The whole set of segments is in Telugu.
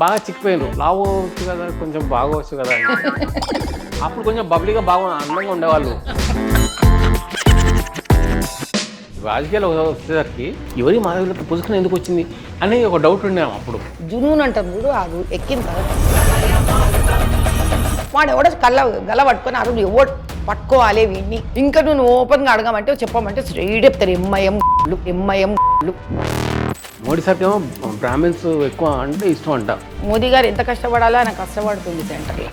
బాగా చిక్కిపోయారు. లావు వచ్చు కదా, కొంచెం బాగోవచ్చు కదా అని. అప్పుడు కొంచెం బబ్లీగా బాగా అందంగా ఉండేవాళ్ళు. రాజకీయాలు వచ్చేసరికి ఎవరి మాధవులతో పుసుకుని ఎందుకు వచ్చింది అని ఒక డౌట్ ఉండేము అప్పుడు. జునూన్ అంటాం చూడు, అది ఎక్కిన తర్వాత వాడు ఎవడో గల పట్టుకొని ఆ రోజు ఎవడు పట్టుకోవాలి వీడిని. ఇంకా నువ్వు ఓపెన్గా అడగమంటే చెప్పమంటే స్ట్రైట్ చెప్తారు ఎంఐఎం. మోడీ సార్కి ఏమో బ్రాహ్మిన్స్ ఎక్కువ అంటే ఇష్టం అంట. మోదీ గారు ఎంత కష్టపడాలో ఆయన కష్టపడుతుంది సెంటర్లో.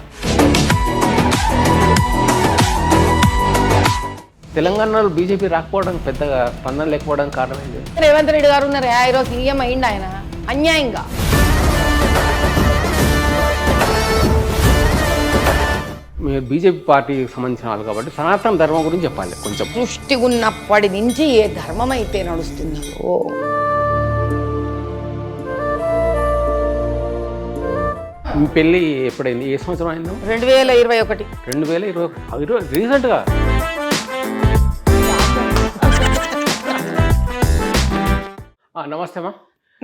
తెలంగాణలో బీజేపీ రాకపోవడానికి పెద్దగా స్పందన లేకపోవడానికి కారణం ఏంటి? రేవంత్ రెడ్డి గారు ఉన్నారు, ఈరోజు సీఎం అయింది ఆయన అన్యాయంగా. మీరు బీజేపీ పార్టీకి సంబంధించిన వాళ్ళు కాబట్టి సనాతన ధర్మం గురించి చెప్పాలి కొంచెం. సృష్టి ఉన్నప్పటి నుంచి ఏ ధర్మం అయితే నడుస్తుందో మీ పెళ్ళి ఎప్పుడైంది? ఏ సంవత్సరం అయిందో? 2021. 2020 రీసెంట్గా. నమస్తే అమ్మా.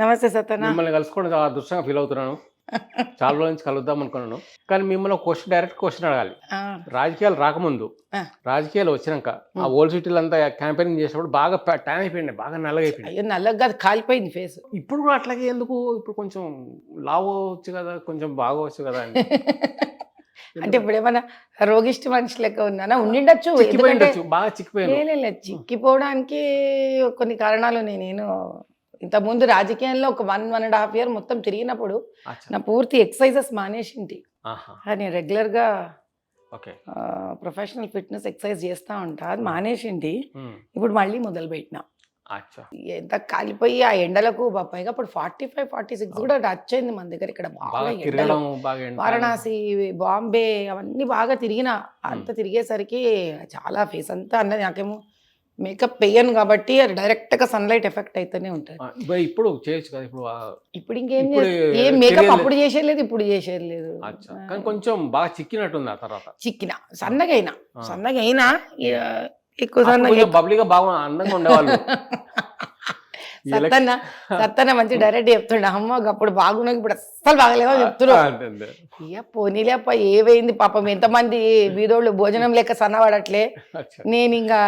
నమస్తే సత్యనా. మిమ్మల్ని కలుసుకోవడం చాలా అదృష్టంగా ఫీల్ అవుతున్నాను. చాలా రోజుల నుంచి కలుద్దాం అనుకున్నాను. కానీ మిమ్మల్ని డైరెక్ట్ క్వశ్చన్ అడగాలి. రాజకీయాలు రాకముందు, రాజకీయాలు వచ్చినాక ఆ ఓల్డ్ సిటీలు అంతా క్యాంపెయినింగ్ చేసినప్పుడు బాగా టైం అయిపోయింది, బాగా నల్లగా అయిపోయింది. అయ్యో నల్లగా కాదు, కాలిపోయింది ఫేస్. ఇప్పుడు కూడా అట్లాగే ఎందుకు? ఇప్పుడు కొంచెం లావు వచ్చు కదా, కొంచెం బాగోవచ్చు కదా అని. అంటే ఇప్పుడు ఏమన్నా రోగిష్టి మనిషి లెక్క ఉన్నానా? ఉండిండొచ్చు, బాగా చిక్కిపోయింది. చిక్కిపోవడానికి కొన్ని కారణాలు. నేను ఇంతకుముందు రాజకీయంలో ఒక 1.5 year మొత్తం తిరిగినప్పుడు నా పూర్తి ఎక్సర్సైజెస్ మానేసింటి. నేను రెగ్యులర్గా ప్రొఫెషనల్ ఫిట్నెస్ ఎక్సర్సైజ్ చేస్తూ ఉంటా, అది మానేసింటి. ఇప్పుడు మళ్ళీ మొదలు పెట్టినా. ఎంత కాలిపోయి ఆ ఎండలకు పైగా ఇప్పుడు 45, 46 కూడా టచ్ అయింది మన దగ్గర. ఇక్కడ వారణాసి, బాంబే అవన్నీ బాగా తిరిగిన. అంత తిరిగేసరికి చాలా ఫేస్ అంతా అన్నది. నాకేమో మేకప్ వేయను కాబట్టి అది డైరెక్ట్గా సన్లైట్ ఎఫెక్ట్ అయితేనే ఉంటుంది. ఇప్పుడు చేయొచ్చు కదా. ఇప్పుడు ఇంకేం ఏం మేకప్ అప్పుడు చేసేది, ఇప్పుడు చేసేది లేదు. కొంచెం బాగా చిక్కినట్టుంది. ఆ తర్వాత సన్నగైనా ఎక్కువ బబ్లీగా బాగా అందంగా ఉండేవాళ్ళు. సత్తన్న మంచి డైరెక్ట్ చెప్తుండే, అమ్మ అప్పుడు బాగున్నాయి ఇప్పుడు అస్సలు బాగలేవో చెప్తున్నాడు. ఇక పోనీలే అప్ప, ఏవైంది పాపం, ఎంతమంది బీదోళ్ళు భోజనం లేక సన్నవాడట్లే. నేను ఇంకా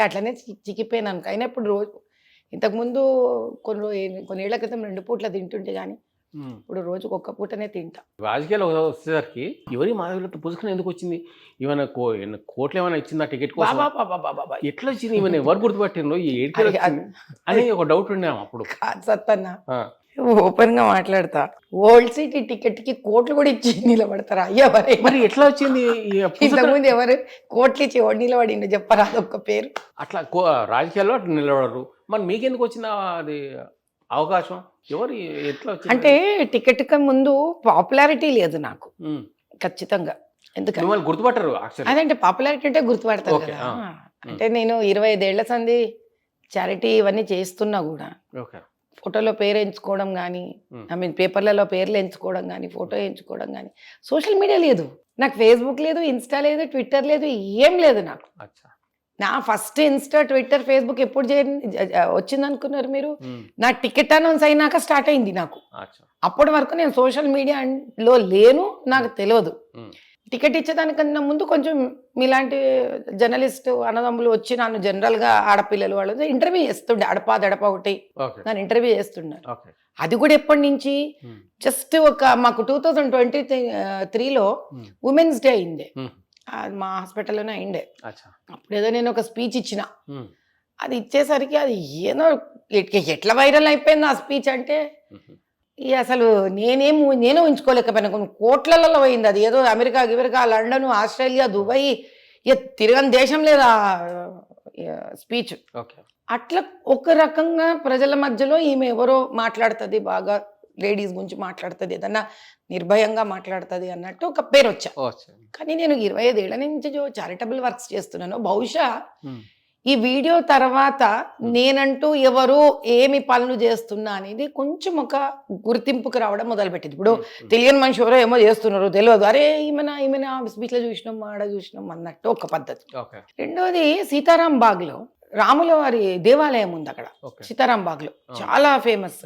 అట్లనే చిక్కిపోయినాను. అయినా ఇప్పుడు రోజు, ఇంతకుముందు కొన్ని ఏళ్ల క్రితం 2 పూట్ల తింటుంటే కానీ ఇప్పుడు రోజుకు 1 పూటనే తింటా. రాజకీయాలు వచ్చేసరికి ఎవరి మాధవులతో పుసుకుని ఎందుకు వచ్చింది? ఏమైనా కోట్లు ఏమైనా ఇచ్చిందా టికెట్ కోసం? ఎట్లా వచ్చింది? ఏమైనా ఎవరు గుర్తుపట్టిండ్రు అని ఒక డౌట్ ఉండేమో అప్పుడు. సత్తన్న ఓపెన్ గా మాట్లాడతా, ఓల్డ్ సిటీ టికెట్ కి కోట్లు కూడా ఇచ్చి నిలబడతారా? ఎవరే మరి ఎట్లా వచ్చింది? ఇంతకుముందు ఎవరు కోట్లు ఇచ్చి ఎవరు నిలబడిండు చెప్పరా? అదొక్క పేరు. అట్లా రాజకీయాల్లో అట్లా నిలబడరు. మరి మీకెందుకు వచ్చిందా అది అవకాశం? ఎవరు ఎట్లా వచ్చింది? అంటే టికెట్ కి ముందు పాపులారిటీ లేదు నాకు ఖచ్చితంగా. ఎందుకంటే గుర్తుపట్టరు. అదంటే పాపులారిటీ అంటే గుర్తుపడతారు కదా. అంటే నేను 25 ఏళ్ల సంది చారిటీ ఇవన్నీ చేస్తున్నా కూడా ఫోటోలో పేరు ఎంచుకోవడం కానీ, పేపర్లలో పేర్లు ఎంచుకోవడం కానీ, ఫోటో ఎంచుకోవడం కానీ, సోషల్ మీడియా లేదు నాకు. ఫేస్బుక్ లేదు, ఇన్స్టా లేదు, ట్విట్టర్ లేదు, ఏం లేదు నాకు. నా ఫస్ట్ ఇన్స్టా, ట్విట్టర్, ఫేస్బుక్ ఎప్పుడు వచ్చింది అనుకున్నారు మీరు? నా టికెట్ అనౌన్స్ అయినాక స్టార్ట్ అయింది నాకు. అప్పటి వరకు నేను సోషల్ మీడియాలో లేను, నాకు తెలియదు. టికెట్ ఇచ్చేదానికన్నా ముందు కొంచెం మీలాంటి జర్నలిస్ట్ అన్నదమ్ములు వచ్చి నన్ను జనరల్గా ఆడపిల్లలు వాళ్ళు ఇంటర్వ్యూ చేస్తుండే, అడపా ఒకటి నన్ను ఇంటర్వ్యూ చేస్తున్నారు. అది కూడా ఎప్పటి నుంచి, జస్ట్ మాకు 2023లో ఉమెన్స్ డే అయింది, అది మా హాస్పిటల్లోనే అయిండే. అప్పుడు ఏదో నేను ఒక స్పీచ్ ఇచ్చిన, అది ఇచ్చేసరికి అది ఏదో ఎట్లా వైరల్ అయిపోయింది ఆ స్పీచ్ అంటే, అసలు నేను ఉంచుకోలేకపోయినా. కొన్ని కోట్లలో పోయింది అది. ఏదో అమెరికా, లండన్, ఆస్ట్రేలియా, దుబాయ్, తిరగని దేశం లేదా స్పీచ్. అట్లా ఒక రకంగా ప్రజల మధ్యలో ఈమె ఎవరో మాట్లాడుతుంది, బాగా లేడీస్ గురించి మాట్లాడుతుంది, ఏదన్నా నిర్భయంగా మాట్లాడుతుంది అన్నట్టు ఒక పేరు వచ్చా. కానీ నేను 25 ఏళ్ల నుంచి చారిటబుల్ వర్క్స్ చేస్తున్నాను. బహుశా ఈ వీడియో తర్వాత నేనంటూ ఎవరు ఏమి పనులు చేస్తున్నా అనేది కొంచెం ఒక గుర్తింపుకు రావడం మొదలుపెట్టింది. ఇప్పుడు తెలియని మనిషి ఎవరో ఏమో చేస్తున్నారు, తెలియదు, అరే ఈమెన స్పీచ్లో చూసినాం, ఆడ చూసినాం అన్నట్టు ఒక పద్ధతి. రెండోది, సీతారాం బాగ్లో రాముల వారి దేవాలయం ఉంది అక్కడ, సీతారాం బాగ్లో చాలా ఫేమస్.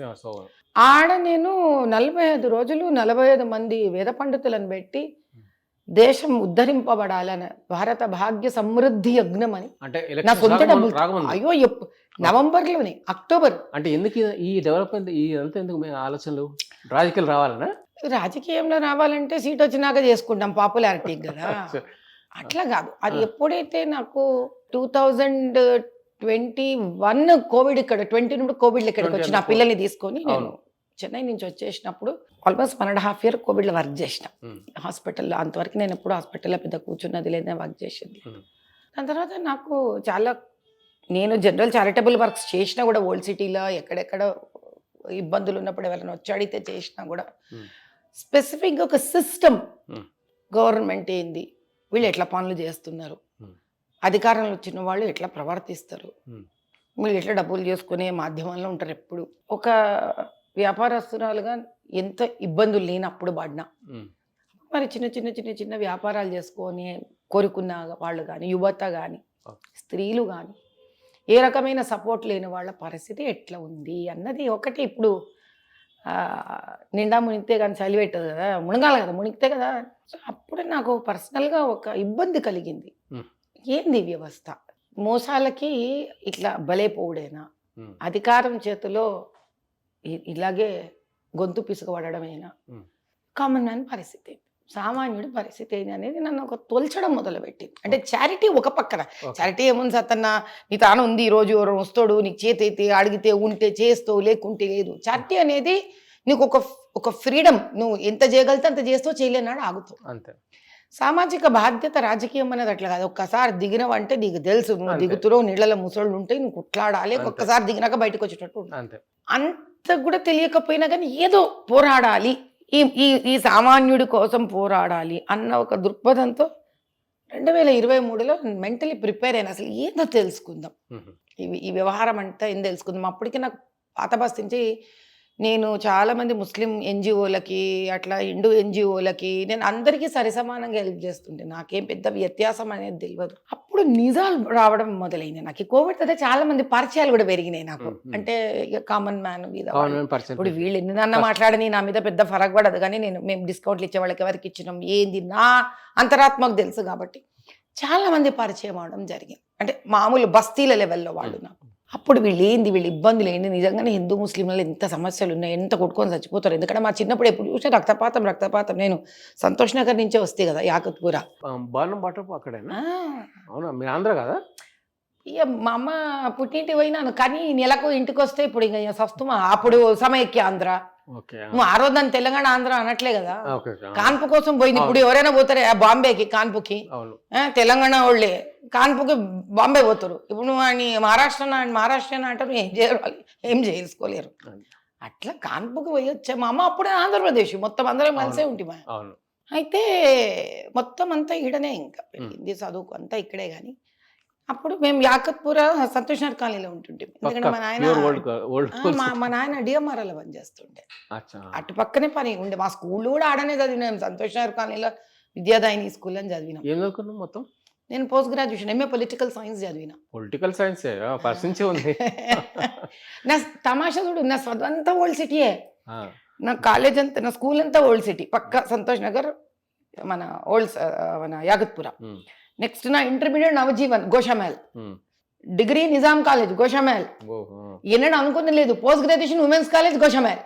ఆడ నేను 45 రోజులు 45 మంది వేద పండితులను పెట్టి దేశం ఉద్ధరింపబడాలని భారత భాగ్య సమృద్ధి యజ్ఞం అని అంటే నా సొంత డబ్బులు రాకముందు అయ్యో నవంబర్లోనే అక్టోబర్. అంటే ఎందుకు ఈ డెవలప్మెంట్ ఈ అంతా ఎందుకు మీ ఆలోచనలు రాజకీయాలు రావాలనా? రాజకీయంలో రావాలంటే సీట్ వచ్చినాక చేసుకుంటాం పాపులారిటీ కదా, అట్లా కాదు. అది ఎప్పుడైతే నాకు 2021 కోవిడ్ ఇక్కడ 20 నుండి కోవిడ్ ఇక్కడికి వచ్చి నా పిల్లల్ని తీసుకొని నేను చెన్నై నుంచి వచ్చేసినప్పుడు ఆల్మోస్ట్ 1.5 year కోవిడ్లో వర్క్ చేసిన హాస్పిటల్లో. అంతవరకు నేను ఎప్పుడు హాస్పిటల్లో పెద్ద కూర్చున్నది లేదా వర్క్ చేసింది. దాని తర్వాత నాకు చాలా నేను జనరల్ చారిటబుల్ వర్క్స్ చేసినా కూడా ఓల్డ్ సిటీలో ఎక్కడెక్కడ ఇబ్బందులు ఉన్నప్పుడు ఎవరైనా వచ్చి అడిగితే చేసినా కూడా స్పెసిఫిక్గా ఒక సిస్టమ్, గవర్నమెంట్ ఏంది, వీళ్ళు ఎట్లా పనులు చేస్తున్నారు, అధికారంలో వచ్చిన వాళ్ళు ఎట్లా ప్రవర్తిస్తారు, వీళ్ళు ఎట్లా డబ్బులు చేసుకునే మాధ్యమంలో ఉంటారు, ఎప్పుడు ఒక వ్యాపారస్తురాలుగా ఎంత ఇబ్బందులు లేనప్పుడు పడినా మరి చిన్న చిన్న చిన్న చిన్న వ్యాపారాలు చేసుకొని కోరుకున్న వాళ్ళు కానీ యువత కానీ స్త్రీలు కానీ ఏ రకమైన సపోర్ట్ లేని వాళ్ళ పరిస్థితి ఎట్లా ఉంది అన్నది ఒకటి. ఇప్పుడు నిండా మునిగితే కానీ చలి పెట్టదు కదా, మునగాలి కదా, మునిగితే కదా. అప్పుడు నాకు పర్సనల్గా ఒక ఇబ్బంది కలిగింది. ఏంది వ్యవస్థ, మోసాలకి ఇట్లా బలైపోవుడేనా, అధికారం చేతిలో ఇలాగే గొంతు పిసుకబడమేనా, కామన్ మ్యాన్ పరిస్థితి, సామాన్యుడి పరిస్థితి ఏంటి అనేది నన్ను ఒక తొలచడం మొదలుపెట్టింది. అంటే చారిటీ ఒక పక్కన, చారిటీ ఏముంది సత్తన్న నీ తాను ఉంది, ఈరోజు ఎవరు వస్తాడు నీకు చేతి అయితే అడిగితే ఉంటే చేస్తావు లేకుంటే లేదు. చారిటీ అనేది నీకు ఒక ఫ్రీడమ్, నువ్వు ఎంత చేయగలితే అంత చేస్తావు, చేయలేనాడు ఆగుతావు అంతే. సామాజిక బాధ్యత రాజకీయం అనేది అట్లా కాదు. ఒక్కసారి దిగినవంటే నీకు తెలుసు, నువ్వు దిగుతున్నావు, నీళ్ళలో ముసళ్ళు ఉంటాయి, నువ్వు కుట్లాడాలి, ఒక్కసారి దిగినాక బయటకు వచ్చేటట్టు అంతే. అంత కూడా తెలియకపోయినా కానీ ఏదో పోరాడాలి, ఈ సామాన్యుడి కోసం పోరాడాలి అన్న ఒక దృక్పథంతో 2023లో మెంటలీ ప్రిపేర్ అయినా అసలు ఏదో తెలుసుకుందాం, ఈ వ్యవహారం అంతా ఏం తెలుసుకుందాం. అప్పటికి నాకు పాత బస్తించి నేను చాలామంది ముస్లిం ఎన్జిఓలకి అట్లా హిందూ ఎన్జిఓలకి నేను అందరికీ సరిసమానంగా హెల్ప్ చేస్తుండే, నాకేం పెద్ద వ్యత్యాసం అనేది తెలియదు. అప్పుడు నిజాలు రావడం మొదలైంది నాకు. కోవిడ్ అయితే చాలా మంది పరిచయాలు కూడా పెరిగినాయి నాకు. అంటే ఇక కామన్ మ్యాన్ మీద ఇప్పుడు వీళ్ళు ఎన్నిదన్నా మాట్లాడని నా మీద పెద్ద ఫరక్ పడదు, కానీ మేము డిస్కౌంట్లు ఇచ్చే వాళ్ళకి ఎవరికి ఇచ్చినాం ఏంది నా అంతరాత్మకు తెలుసు కాబట్టి చాలా మంది పరిచయం అవడం జరిగింది. అంటే మామూలు బస్తీల లెవెల్లో వాళ్ళు నాకు. అప్పుడు వీళ్ళు ఇబ్బందులు ఏంటి, నిజంగానే హిందూ ముస్లింలలో ఎంత సమస్యలు ఉన్నాయి, ఎంత కొట్టుకొని చచ్చిపోతారు. ఎందుకంటే మా చిన్నప్పుడు ఎప్పుడు చూసినా రక్తపాతం. నేను సంతోష్ నగర్ నుంచే వస్తే కదా యాకత్పూర. అవునా, మీ ఆంధ్ర కదా? ఇక మా అమ్మ పుట్టింటి పోయినాను, కానీ నెలకు ఇంటికి వస్తే ఇప్పుడు ఇక సస్తుమా. అప్పుడు సమైక్య ఆంధ్ర, నువ్వు ఆ రోజు దాన్ని తెలంగాణ ఆంధ్ర అనట్లే కదా. కాన్పు కోసం పోయింది. ఇప్పుడు ఎవరైనా పోతారు బాంబేకి, కాన్పుకి, తెలంగాణ వాళ్ళే కాన్పుకి బాంబే పోతారు. ఇప్పుడు నువ్వు అని మహారాష్ట్ర అంటారు, ఏం చేసుకోలేరు. అట్లా కాన్పుకి పోయి వచ్చా. మా అమ్మ అప్పుడే ఆంధ్రప్రదేశ్, మొత్తం అందరం కలిసే ఉంటుంది. అయితే మొత్తం అంతా ఈడనే, ఇంకా హిందీ చదువుకు అంతా ఇక్కడే. కానీ అప్పుడు మేము యాకత్పూర సంతోష్ నగర్ కాలనీలో ఉంటుంటే, ఎందుకంటే మా నాయన డిఎంఆర్ఎల్ పని చేస్తుండే, అటు పక్కనే పని ఉండే. మా స్కూల్ కూడా ఆడనే చదివినాం, సంతోష్ నగర్ కాలనీలో విద్యాదాయిని స్కూల్ అని చదివినాం. మొత్తం నేను post graduation MA political science చదివిన. పొలిటికల్ సైన్స్ ఉంది. నా తమాషా చూడు, నా చదువంతా ఓల్డ్ సిటీయే, నా కాలేజ్ అంతా, నా స్కూల్ అంతా ఓల్డ్ సిటీ పక్క సంతోష్ నగర్, మన యాగత్పుర. నెక్స్ట్ నా intermediate Navjivan Goshamahal, degree Nizam college Goshamahal, ఎన్నడూ అనుకుని లేదు post graduation women's college Goshamahal.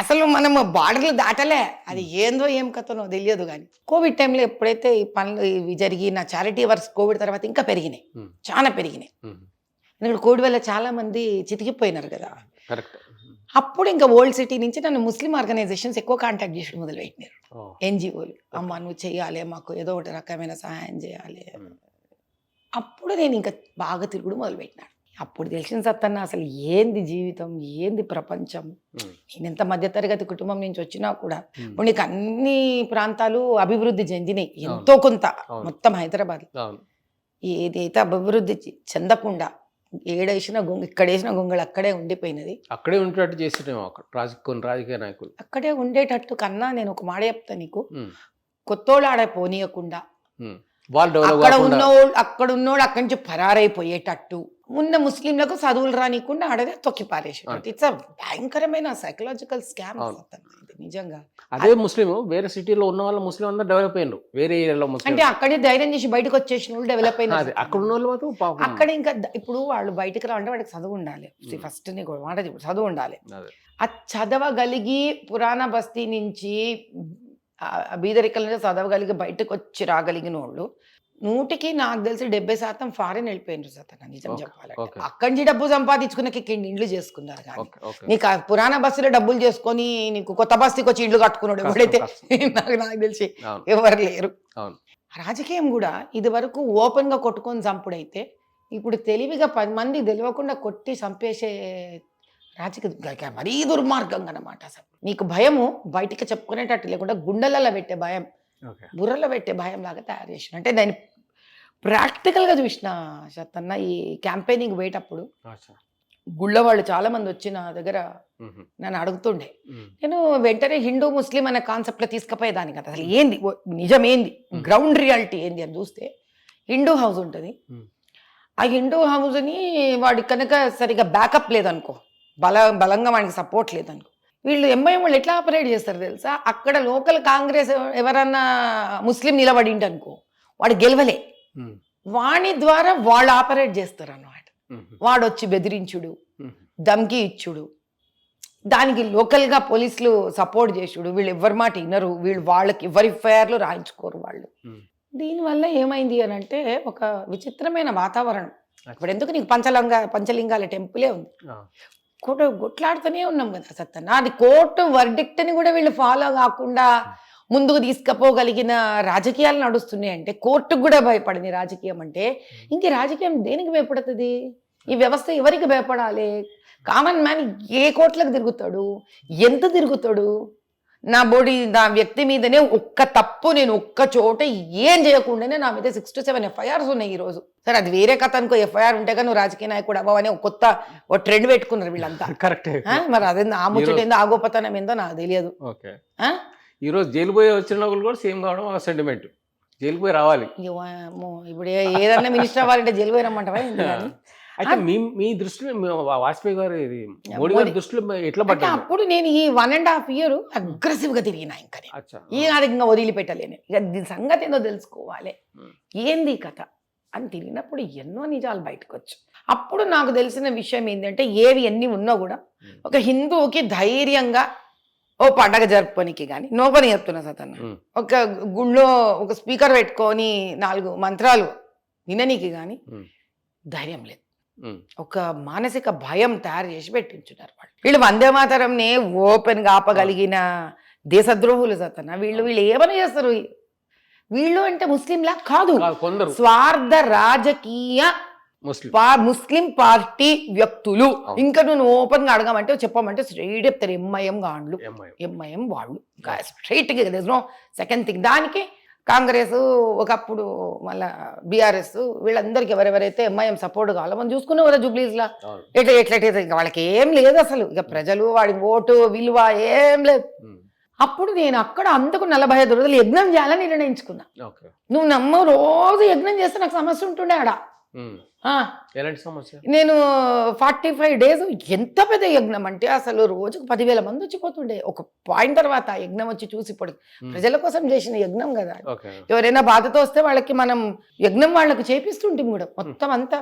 అసలు మనం బార్డర్లు దాటలే, అది ఏందో ఏం కథనో తెలియదు. కానీ కోవిడ్ టైంలో ఎప్పుడైతే ఈ పనులు ఇవి జరిగి నా చారిటీ వర్క్స్ కోవిడ్ తర్వాత ఇంకా పెరిగినాయి, చాలా పెరిగినాయి. ఎందుకంటే కోవిడ్ వల్ల చాలా మంది చితికిపోయినారు కదా. అప్పుడు ఇంకా ఓల్డ్ సిటీ నుంచి నన్ను ముస్లిం ఆర్గనైజేషన్స్ ఎక్కువ కాంటాక్ట్ చేసి మొదలుపెట్టినారు, ఎన్జిఓలు. అమ్మ నువ్వు చెయ్యాలి, మాకు ఏదో ఒకటి రకమైన సహాయం చేయాలి. అప్పుడు నేను ఇంకా బాగా తిరుగుడు మొదలుపెట్టినాను. అప్పుడు తెలిసిన సత్తన్న అసలు ఏంది జీవితం, ఏంది ప్రపంచం. నేను ఎంత మధ్యతరగతి కుటుంబం నుంచి వచ్చినా కూడా ఇప్పుడు నీకు అన్ని ప్రాంతాలు అభివృద్ధి చెందినాయి ఎంతో కొంత. మొత్తం హైదరాబాద్ ఏదైతే అభివృద్ధి చెందకుండా ఏడేసిన ఇక్కడ వేసిన గొంగళి అక్కడే ఉండిపోయినది, అక్కడే ఉండేటట్టు చేసేటేమో రాజకీయ నాయకులు. అక్కడే ఉండేటట్టు కన్నా నేను ఒక మాట చెప్తా నీకు, కొత్తోళ్ళు ఆడ పోనీయకుండా అక్కడ ఉన్నోడు అక్కడి నుంచి పరారైపోయేటట్టు ఉన్న ముస్లింలకు చదువులు రానికుండా ఆడదే తొక్కి పారేసాడు. ఇట్స్ అ భయంకరమైన సైకలాజికల్ స్కామ్ నిజంగా. అదే ముస్లిం వేరే సిటీలో ఉన్న వాళ్ళ ముస్లిం అందరూ డెవలప్ అయ్యారు, వేరే ఏరియాలో ముస్లిం అంటే అక్కడే ధైర్యం చేసి బయటకు వచ్చేసిన వాళ్ళు డెవలప్ అయిన అక్కడ ఉన్న వాళ్ళు మాత్రం పాపం. అక్కడ ఇంకా ఇప్పుడు వాళ్ళు బయటకు రావాలంటే వాడికి చదువు ఉండాలి. ఫస్ట్ మాట చదువు ఉండాలి. ఆ చదవగలిగి పురాణ బస్తీ నుంచి బీదరికల నుంచి చదవగలిగి బయటకు వచ్చి రాగలిగిన వాళ్ళు 100కి నాకు తెలిసి 70% ఫారెన్ వెళ్ళిపోయినారు సతన నిజం చెప్పాలంటే. అక్కడి నుంచి డబ్బు సంపాదించుకునే ఇండ్లు చేసుకున్నారు. కానీ నీకు ఆ పురాణ బస్సులో డబ్బులు చేసుకొని నీకు కొత్త బస్తీకి వచ్చి ఇండ్లు కట్టుకున్నాడు ఎవడైతే నాకు తెలిసి ఎవరు లేరు. రాజకీయం కూడా ఇది వరకు ఓపెన్ గా కొట్టుకొని చంపుడైతే ఇప్పుడు తెలివిగా 10 మంది తెలియకుండా కొట్టి చంపేసే రాజకీయ మరీ దుర్మార్గంగా అన్నమాట. అసలు నీకు భయము బయటికి చెప్పుకునేటట్టు లేకుండా గుండెలలో పెట్టే భయం, బుర్రలో పెట్టే భయం లాగా తయారు చేసిన. అంటే నేను ప్రాక్టికల్గా చూసిన సత్తన్న ఈ క్యాంపెయినింగ్ పోయేటప్పుడు గుళ్ళ వాళ్ళు చాలా మంది వచ్చి నా దగ్గర నన్ను అడుగుతుండే. నేను వెంటనే హిందూ ముస్లిం అనే కాన్సెప్ట్లో తీసుకుపోయేదాన్ని కదా. అసలు ఏంది నిజం, ఏంది గ్రౌండ్ రియాలిటీ ఏంది అని చూస్తే హిందూ హౌస్ ఉంటుంది. ఆ హిందూ హౌస్ని వాడి కనుక సరిగా బ్యాకప్ లేదనుకో, బలంగా వాడికి సపోర్ట్ లేదనుకో, వీళ్ళు ఎంఐఎం వాళ్ళు ఎట్లా ఆపరేట్ చేస్తారు తెలుసా? అక్కడ లోకల్ కాంగ్రెస్ ఎవరన్నా ముస్లిం నిలబడింటి అనుకో, వాడు గెలవలే, వాణి ద్వారా వాళ్ళు ఆపరేట్ చేస్తారు అన్నమాట. వాడు వచ్చి బెదిరించుడు, ధమ్కి ఇచ్చుడు, దానికి లోకల్గా పోలీసులు సపోర్ట్ చేసుడు, వీళ్ళు ఎవరి మాట వినరు, వీళ్ళు వాళ్ళకి ఎవరి ఎఫ్ఐఆర్లు రాయించుకోరు వాళ్ళు. దీనివల్ల ఏమైంది అని అంటే ఒక విచిత్రమైన వాతావరణం. ఇప్పుడు ఎందుకు నీకు పంచలింగాల టెంపులే ఉంది, కోర్టు కొట్లాడుతూనే ఉన్నాం కదా సత్తన్న. అది కోర్టు వర్డిక్ట్ని కూడా వీళ్ళు ఫాలో కాకుండా ముందుకు తీసుకుపోగలిగిన రాజకీయాలు నడుస్తున్నాయి అంటే, కోర్టుకు కూడా భయపడింది రాజకీయం అంటే, ఇంక రాజకీయం దేనికి భయపడుతుంది? ఈ వ్యవస్థ ఎవరికి భయపడాలి? కామన్ మ్యాన్ ఏ కోర్టులకు తిరుగుతాడు, ఎంత తిరుగుతాడు? నా వ్యక్తి మీదనే ఒక్క తప్పు, నేను ఒక్క చోట ఏం చేయకుండానే నా మీద 6 to 7 ఎఫ్ఐఆర్స్ ఉన్నాయి ఈరోజు. సరే అది వేరే కథ అనుకో, ఎఫ్ఐఆర్ ఉంటే కానీ నువ్వు రాజకీయ నాయకుడు అవ్వని ఒక ట్రెండ్ పెట్టుకున్నారు వీళ్ళంతా. కరెక్ట్. మరి అదే ఆ ముచ్చటేందో ఆ గొప్పతనం ఏందో నాకు తెలియదు. ఈ రోజు జైలు పోయి వచ్చిన వాళ్ళు కూడా సేమ్ కావడం ఒక సెంటిమెంట్, జైలు పోయి రావాలి. ఇప్పుడు ఏదన్నా మినిస్టర్ అవ్వాలంటే జైలు పోయి రమ్మంటావా? అయితే మీ దృష్టిలో వాజ్పేయి గారు మోడీ గారి దృష్టిలో ఎట్లా పడ్డా? అప్పుడు నేను ఈ 1.5 years అగ్రెసివ్ గా తిరిగినా, ఇంకా ఇంకా వదిలిపెట్టలేను. ఇక దీని సంగతి ఏందో తెలుసుకోవాలి, ఏంది కథ అని తిరిగినప్పుడు ఎన్నో నిజాలు బయటకు వచ్చు. అప్పుడు నాకు తెలిసిన విషయం ఏంటంటే, ఏవి ఎన్ని ఉన్నా కూడా ఒక హిందువుకి ధైర్యంగా ఓ పండగ జరుపుకోనికి కానీ, నోపని చెప్తున్నా సతన్న, ఒక గుళ్ళో ఒక స్పీకర్ పెట్టుకొని 4 మంత్రాలు విననీకి కానీ ధైర్యం లేదు. ఒక మానసిక భయం తయారు చేసి పెట్టించున్నారు వాళ్ళు. వీళ్ళు వందే మాతరంనే ఓపెన్ గా ఆపగలిగిన దేశద్రోహులు సతన్న. వీళ్ళు ఏమైనా చేస్తారు. వీళ్ళు అంటే ముస్లింలా కాదు, స్వార్థ రాజకీయ ముస్లిం పార్టీ వ్యక్తులు. ఇంకా నువ్వు ఓపెన్ గా అడగమంటే చెప్పమంటే స్ట్రైట్ చెప్తారు, ఎంఐఎం గాండ్లు, ఎంఐఎం వాళ్ళు స్ట్రైట్ గా, నో సెకండ్ థింగ్. దానికి కాంగ్రెస్ ఒకప్పుడు మళ్ళా బీఆర్ఎస్ వీళ్ళందరికీ ఎవరెవరైతే ఎంఐఎం సపోర్ట్ కావాలో మనం చూసుకున్నాం కదా జూబ్లీస్ లా. ఎట్లా ఇంకా వాళ్ళకి ఏం లేదు అసలు, ఇక ప్రజలు వాడి ఓటు విలువ ఏం లేదు. అప్పుడు నేను అక్కడ అందుకు 45 రోజులు యజ్ఞం చేయాలని నిర్ణయించుకున్నా. నువ్వు నమ్మ రోజు యజ్ఞం చేస్తే నాకు సమస్య ఉంటుండే ఆడ. నేను 45 days ఎంత పెద్ద యజ్ఞం అంటే అసలు రోజుకు 10,000 మంది వచ్చిపోతుండే. ఒక పాయింట్ తర్వాత యజ్ఞం వచ్చి చూసి పొడి ప్రజల కోసం చేసిన యజ్ఞం కదా. ఎవరైనా బాధతో వస్తే వాళ్ళకి మనం యజ్ఞం వాళ్ళకి చేపిస్తుంటే కూడా మొత్తం అంతా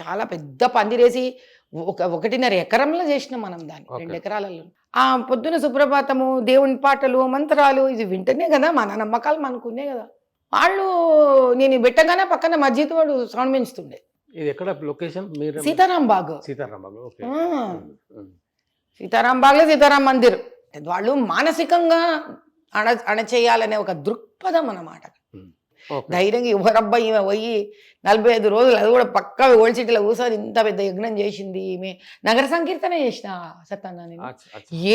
చాలా పెద్ద పందిరేసి 1.5 ఎకరంలో చేసినాం మనం దాన్ని, 2 ఎకరాలలో. ఆ పొద్దున సుప్రభాతము, దేవుని పాటలు, మంత్రాలు ఇది వింటనే కదా మన నమ్మకాలు మనకున్నాయి కదా. వాళ్ళు నేను పెట్టగానే పక్కన మస్జిద్ వాడు సౌండ్ పెంచుతుండే. ఇది ఎక్కడ లొకేషన్? సీతారాం బాగ్. సీతారాం బాగ్లో సీతారాం మందిర్. వాళ్ళు మానసికంగా అణచేయాలనే ఒక దృక్పథం అన్నమాట. ధైర్యంగా ఎవరబ్బా ఈమె పోయి 45 రోజులు అది కూడా పక్కా ఓల్డ్ సిటీలో కూర్చొని ఇంత పెద్ద యజ్ఞం చేసింది ఈమె. నగర సంకీర్తన చేసిన సత్తన్న నేను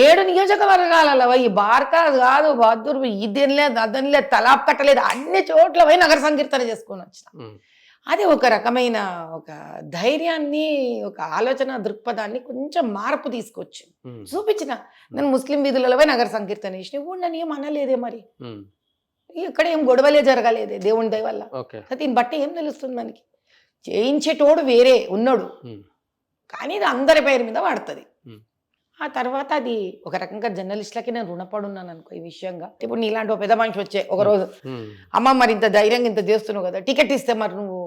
7 నియోజకవర్గాలలో పోయి, బార్కా కాదు, బహదూర్, ఇదేం లేదు అదని లేదు, తలాప్ కట్టలేదు, అన్ని చోట్ల పోయి నగర సంకీర్తన చేసుకొని వచ్చిన. అది ఒక రకమైన ఒక ధైర్యాన్ని, ఒక ఆలోచన దృక్పథాన్ని కొంచెం మార్పు తీసుకొచ్చి చూపించిన. నేను ముస్లిం వీధులలో పోయి నగర సంకీర్తన చేసిన, ఉండని ఏం అనలేదే, మరి ఇక్కడ ఏం గొడవలే జరగలేదే దేవుని దయ వల్ల. దీన్ని బట్టి ఏం తెలుస్తుంది మనకి? చేయించేటోడు వేరే ఉన్నాడు, ఉమ్, కానీ ఇది అందరి పేరు మీద వాడుతుంది. ఉమ్, ఆ తర్వాత అది ఒక రకంగా జర్నలిస్టులకి నేను రుణపడున్నాను అనుకో ఈ విషయంగా. ఇప్పుడు నీలాంటి ఒక పెద్ద మనిషి వచ్చే ఒకరోజు, ఉమ్. అమ్మ మరి ఇంత ధైర్యంగా ఇంత చేస్తున్నావు కదా, టికెట్ ఇస్తే మరి నువ్వు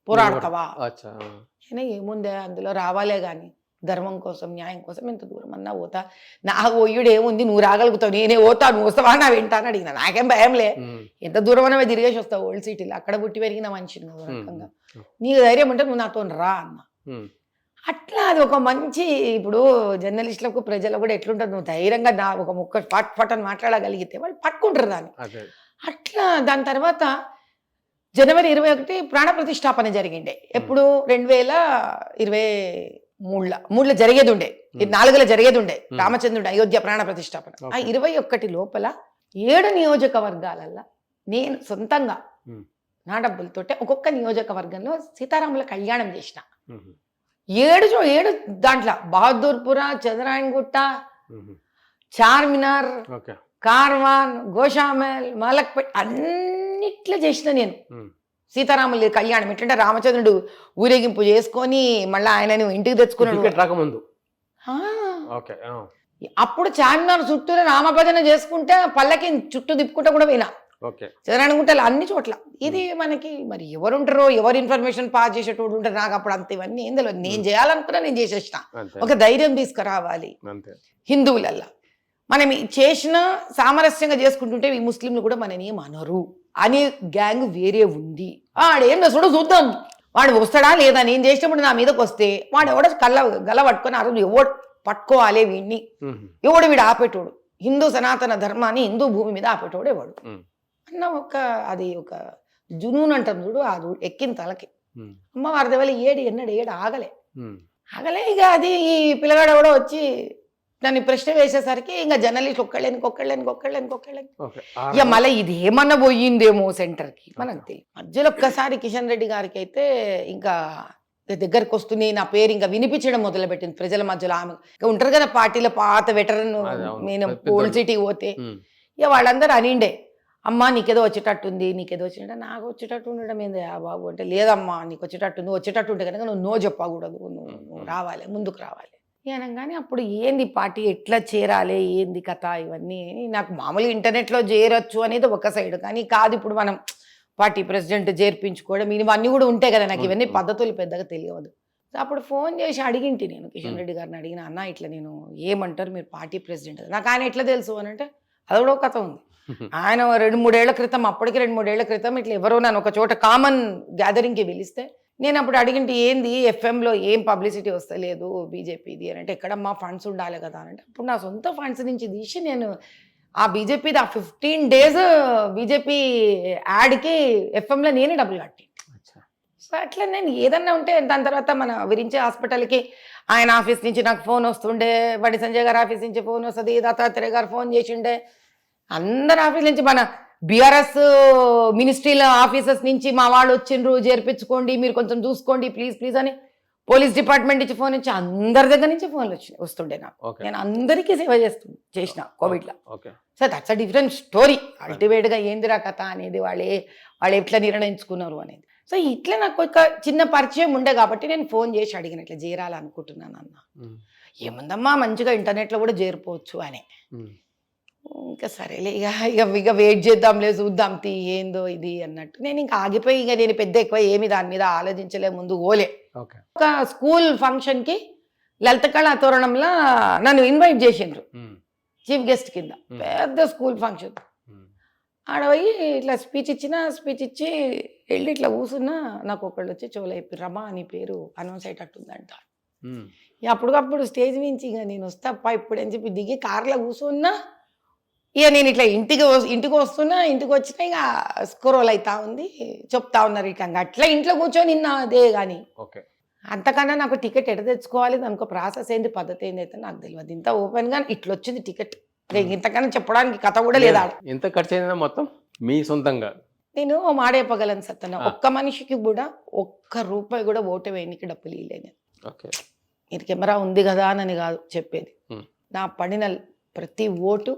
పోరాడతావా? అచ్చా. అయినా ఏముందే అందులో, రావాలే కానీ ధర్మం కోసం న్యాయం కోసం ఎంత దూరం అన్నా పోతా. నా ఓయుడు ఏముంది, నువ్వు రాగలుగుతావు, నేనే పోతా, నువ్వు వస్తావా నా వింటాను అడిగిన. నాకేం భయంలే, ఉమ్, ఎంత దూరం అనే తిరిగేసి వస్తావు ఓల్డ్ సిటీలో, అక్కడ పుట్టి పెరిగిన మనిషిని కదా రకంగా. నీకు ధైర్యం ఉంటే నువ్వు నాతో రా అన్న. ఉమ్, అట్లా అది ఒక మంచి, ఇప్పుడు జర్నలిస్టులకు ప్రజలకు కూడా ఎట్లుంటుంది, నువ్వు ధైర్యంగా నా ఒక ముక్క పట్ పట్ అని మాట్లాడగలిగితే వాళ్ళు పట్టుకుంటారు దాన్ని. అదే. అట్లా దాని తర్వాత జనవరి 21 ప్రాణ ప్రతిష్టాపన జరిగిండే. ఎప్పుడు 2023లో జరిగేది ఉండే, 4లో జరిగేది ఉండే రామచంద్రుడు అయోధ్య ప్రాణ ప్రతిష్టాపన. ఆ 21 లోపల 7 నియోజకవర్గాలల్లో నేను సొంతంగా ఉమ్, నా డబ్బులతోటే ఒక్కొక్క నియోజకవర్గంలో సీతారాముల కళ్యాణం చేసిన. ఉమ్, 7 దాంట్లో బహదూర్పుర, చంద్రాయణగుట్ట, ఉమ్. చార్మినార్, ఓకే. కార్వాన్, గోషామల్, మలక్పేట్ అన్నిట్లో చేసిన నేను ఉమ్, సీతారాముల కళ్యాణం. ఎట్లంటే రామచంద్రుడు ఊరేగింపు చేసుకొని మళ్ళీ ఆయనను ఇంటికి తెచ్చుకున్నాడు. టికెట్ రాకముందు. ఆ, ఓకే. అప్పుడు చార్మినార్ చుట్టూరే రామభజన చేసుకుంటే పల్లకి చుట్టూ తిప్పుకుంటా కూడా పోయినా. ఓకే. చదరానుకుంటే అన్ని చోట్ల. ఇది మనకి మరి ఎవరుంటారో, ఎవరు ఇన్ఫర్మేషన్ పాస్ చేసేటోడు ఉంటారు, నాకు అప్పుడు అంత ఇవన్నీ ఏం తెలియదు. నేను చేయాలనుకున్నా నేను చేసేసిన. అంతే. ఒక ధైర్యం తీసుకురావాలి అంతే. హిందువులల్లా. మనం చేసిన సామరస్యంగా చేసుకుంటుంటే ఈ ముస్లింలు కూడా మనని ఏమనరు అనే గ్యాంగ్ వేరే ఉంది. వాడేం చూడ చూద్దాం, వాడు వస్తాడా లేదా, నేను చేసినప్పుడు నా మీదకి వస్తే వాడు ఎవడో గల పట్టుకొని ఆ రోజు ఎవడు పట్టుకోవాలి వీడిని, ఎవడు వీడు ఆపేటోడు, హిందూ సనాతన ధర్మాన్ని హిందూ భూమి మీద ఆపేటోడు ఎవడు అన్న అది ఒక జునూన్ అంటాం చూడు, అది ఎక్కిన తలకి. అమ్మవారి దేవాలి ఏడు ఆగలే. ఇక అది ఈ పిల్లగాడు ఎవడో వచ్చి దాన్ని ప్రశ్న వేసేసరికి ఇంకా జర్నలిస్ట్ ఒక్కళ్ళని ఇక మళ్ళీ ఇది ఏమన్నా పోయిందేమో సెంటర్కి మనకు తెలియదు. మధ్యలో ఒక్కసారి కిషన్ రెడ్డి గారికి అయితే ఇంకా దగ్గరకు వస్తుంది, నా పేరు ఇంకా వినిపించడం మొదలుపెట్టింది ప్రజల మధ్యలో. ఆమె ఇంకా ఉంటారు కదా పార్టీలో పాత వెటరన్, నేను ఓల్డ్ సిటీకి పోతే ఇక వాళ్ళందరూ అనిండే, అమ్మా నీకేదో వచ్చేటట్టుంది, నీకేదో వచ్చేటట్టు. నాకు వచ్చేటట్టు ఉండడం ఏంది బాబు అంటే, లేదమ్మా నీకు వచ్చేటట్టుంది, వచ్చేటట్టు ఉంటే కనుక నువ్వు నో చెప్పకూడదు, నువ్వు రావాలి, ముందుకు రావాలి అనగానే అప్పుడు ఏంది పార్టీ ఎట్లా చేరాలి, ఏంది కథ, ఇవన్నీ నాకు మామూలుగా ఇంటర్నెట్లో చేరొచ్చు అనేది ఒక సైడ్, కానీ కాదు ఇప్పుడు మనం పార్టీ ప్రెసిడెంట్ చేర్పించుకోవడం ఇవన్నీ కూడా ఉంటాయి కదా. నాకు ఇవన్నీ పద్ధతులు పెద్దగా తెలియదు. అప్పుడు ఫోన్ చేసి అడిగింటి నేను కిషన్ రెడ్డి గారిని, అడిగిన అన్న ఇట్లా నేను ఏమంటారు మీరు పార్టీ ప్రెసిడెంట్, నాకు ఆయన ఎట్లా తెలుసు అని అంటే అది కూడా కథ ఉంది. ఆయన 2-3 ఏళ్ల క్రితం, అప్పటికి 2-3 ఏళ్ల క్రితం ఇట్లా ఎవరో నన్ను ఒక చోట కామన్ గ్యాదరింగ్కి పిలిస్తే నేను అప్పుడు అడిగింటి ఏంది ఎఫ్ఎంలో ఏం పబ్లిసిటీ వస్తలేదు బీజేపీది అని అంటే, ఎక్కడమ్మా ఫండ్స్ ఉండాలి కదా అని అంటే, అప్పుడు నా సొంత ఫండ్స్ నుంచి తీసి నేను ఆ బీజేపీది ఆ 15 days బీజేపీ యాడ్కి ఎఫ్ఎంలో నేనే డబ్బులు కట్టి. సో అట్లా నేను ఏదన్నా ఉంటే దాని తర్వాత మన విరించి హాస్పిటల్కి ఆయన ఆఫీస్ నుంచి నాకు ఫోన్ వస్తుండే, బండి సంజయ్ గారి ఆఫీస్ నుంచి ఫోన్ వస్తుంది, దత్తాత్రేయ గారు ఫోన్ చేసిండే, అందరి ఆఫీస్ నుంచి మన బీఆర్ఎస్ మినిస్ట్రీల ఆఫీసర్స్ నుంచి మా వాళ్ళు వచ్చిండ్రు, చేర్పించుకోండి, మీరు కొంచెం చూసుకోండి ప్లీజ్ అని పోలీస్ డిపార్ట్మెంట్ నుంచి ఫోన్ ఇచ్చి అందరి దగ్గర నుంచి ఫోన్లు వస్తుండే నాకు. నేను అందరికీ సేవ చేసిన కోవిడ్లో. So that's a different story. అల్టిమేట్గా ఏందిరా కథ అనేది వాళ్ళు ఎట్లా నిర్ణయించుకున్నారు అనేది. సో ఇట్లా నాకు ఒక చిన్న పరిచయం ఉండే కాబట్టి నేను ఫోన్ చేసి అడిగిన, ఇట్లా చేరాలనుకుంటున్నాను అన్న. ఏముందమ్మా మంచిగా ఇంటర్నెట్లో కూడా చేరిపోవచ్చు అని. ఇంకా సరేలే ఇక వెయిట్ చేద్దాంలే, చూద్దాం ఏందో ఇది అన్నట్టు నేను ఇంకా ఆగిపోయి, ఇక నేను పెద్ద ఎక్కువ ఏమి దాని మీద ఆలోచించలే, ముందు ఓలే. ఒక స్కూల్ ఫంక్షన్కి లలిత కళా తోరణంలో నన్ను ఇన్వైట్ చేసిండ్రు చీఫ్ గెస్ట్ కింద, పెద్ద స్కూల్ ఫంక్షన్. ఆడపోయి ఇట్లా స్పీచ్ ఇచ్చి వెళ్ళి ఇట్లా కూర్చున్నా, నాకు ఒకళ్ళు వచ్చి చెవులైపు రమా అని పేరు అనౌన్స్ అయ్యేటట్టుందంట. అప్పటికప్పుడు స్టేజ్ నుంచి ఇక నేను వస్తాప్ప ఇప్పుడు అని చెప్పి దిగి కార్లో కూర్చున్నా. ఇక నేను ఇట్లా ఇంటికి వస్తున్నా, ఇంటికి వచ్చినా ఇక స్క్రోల్ అవుతా ఉంది, చెప్తా ఉన్నారు ఇట్లా. అట్లా ఇంట్లో కూర్చొని నిన్న అదే కానీ అంతకన్నా నాకు టికెట్ ఎట తెచ్చుకోవాలి, దానికి ప్రాసెస్ ఏంటి, పద్ధతి ఏంటి అయితే నాకు తెలియదు. ఇంత ఓపెన్గా ఇట్లా వచ్చింది టికెట్, ఇంతకన్నా చెప్పడానికి కథ కూడా లేదా. ఎంత ఖర్చు అయిందా మొత్తం మీ సొంతంగా? నేను మాట చెప్పగలను సత్తన్న, ఒక్క మనిషికి కూడా ₹1 కూడా ఓటు వేయడానికి డబ్బులు ఇవ్వలేదు. ఇది కెమెరా ఉంది కదా అని కాదు చెప్పేది, నా పడిన ప్రతి ఓటు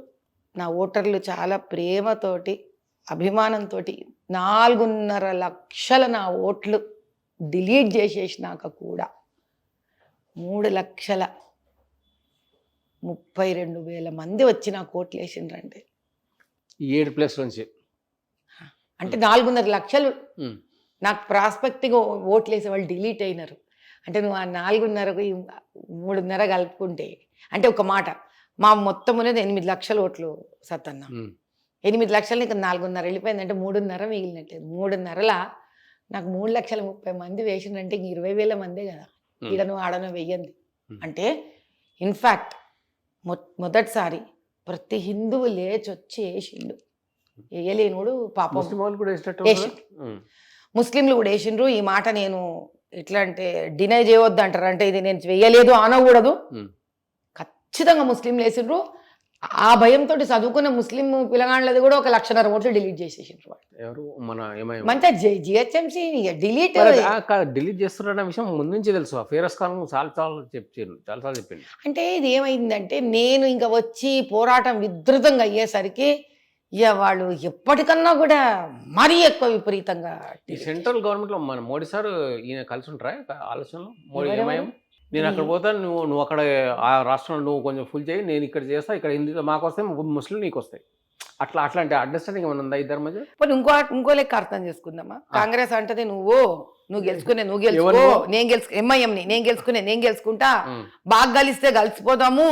నా ఓటర్లు చాలా ప్రేమతోటి అభిమానంతో 4.5 లక్షల నా ఓట్లు డిలీట్ చేసేసినాక కూడా 3,32,000 మంది వచ్చి నాకు ఓట్లు వేసిండ్రంటే 7+ నుంచి అంటే 4.5 లక్షలు ఉమ్, నాకు ప్రాస్పెక్ట్గా ఓట్లు వేసే వాళ్ళు డిలీట్ అయినారు. అంటే నువ్వు ఆ 4.5కు 3.5 కలుపుకుంటే అంటే ఒక మాట మా మొత్తం ఉన్నది 8 లక్షల ఓట్లు సత్తన్న. ఉమ్, 8 లక్షలు నీకు 4.5 వెళ్ళిపోయిందంటే 3.5 మిగిలినట్లేదు. 3.5లా నాకు 3,30,000 మంది వేసిందంటే ఇంక 20,000 మందే కదా ఈడను ఆడను వెయ్యింది. అంటే ఇన్ఫ్యాక్ట్ మొదటిసారి ప్రతి హిందువు లేచి వచ్చి వేసిండు. వేయలేనుడు పాపం ముస్లిం వాళ్ళు కూడా వేసినట్టు వేసి ముస్లింలు కూడా వేసిండ్రు. ఈ మాట నేను ఎట్లా అంటే డినై చేయవద్దు అంటారు. అంటే ఇది నేను వేయలేదు అనకూడదు. ఖచ్చితంగా ముస్లింలు వేసిండ్రు. ఆ భయంతో చదువుకున్న ముస్లిం పిల్లగాళ్ళది కూడా 1,00,000 ఓట్లు డిలీట్ చేసేసిండ్రు. ఎవరు మన ఏమై మంచిగా జిహెచ్ఎంసీ డిలీట్ డిలీట్ చేస్తున్న విషయం ముందు నుంచి తెలుసు. ఫేరస్ ఖాన్ చాలాసార్లు చెప్పింది. అంటే ఇది ఏమైందంటే నేను ఇంకా వచ్చి పోరాటం విస్తృతంగా అయ్యేసరికి ఇక వాళ్ళు ఎప్పటికన్నా కూడా మరీ ఎక్కువ విపరీతంగా ఈ సెంట్రల్ గవర్నమెంట్ లో మన మోడీ సార్ ఈయన కలిసి ఉంటారా ఆలోచనలో? మోడీ ఏమయం నేను అక్కడ పోతాను, నువ్వు అక్కడ ఆ రాష్ట్రంలో నువ్వు కొంచెం ఫుల్ చేయి, నేను ఇక్కడ చేస్తా, ఇక్కడ హిందీ మాకు వస్తాయి, ముస్లిం నీకు వస్తాయి. అట్లాంటి అండర్స్టాండింగ్ ఏమైనా ఉందా ఇద్దరి మధ్య? మరి ఇంకో లెక్క అర్థం చేసుకుందామా. కాంగ్రెస్ అంటది నువ్వు గెలుచుకో నేను నేను గెలుచుకుంటా, బాగా కలిస్తే కలిసిపోదాము,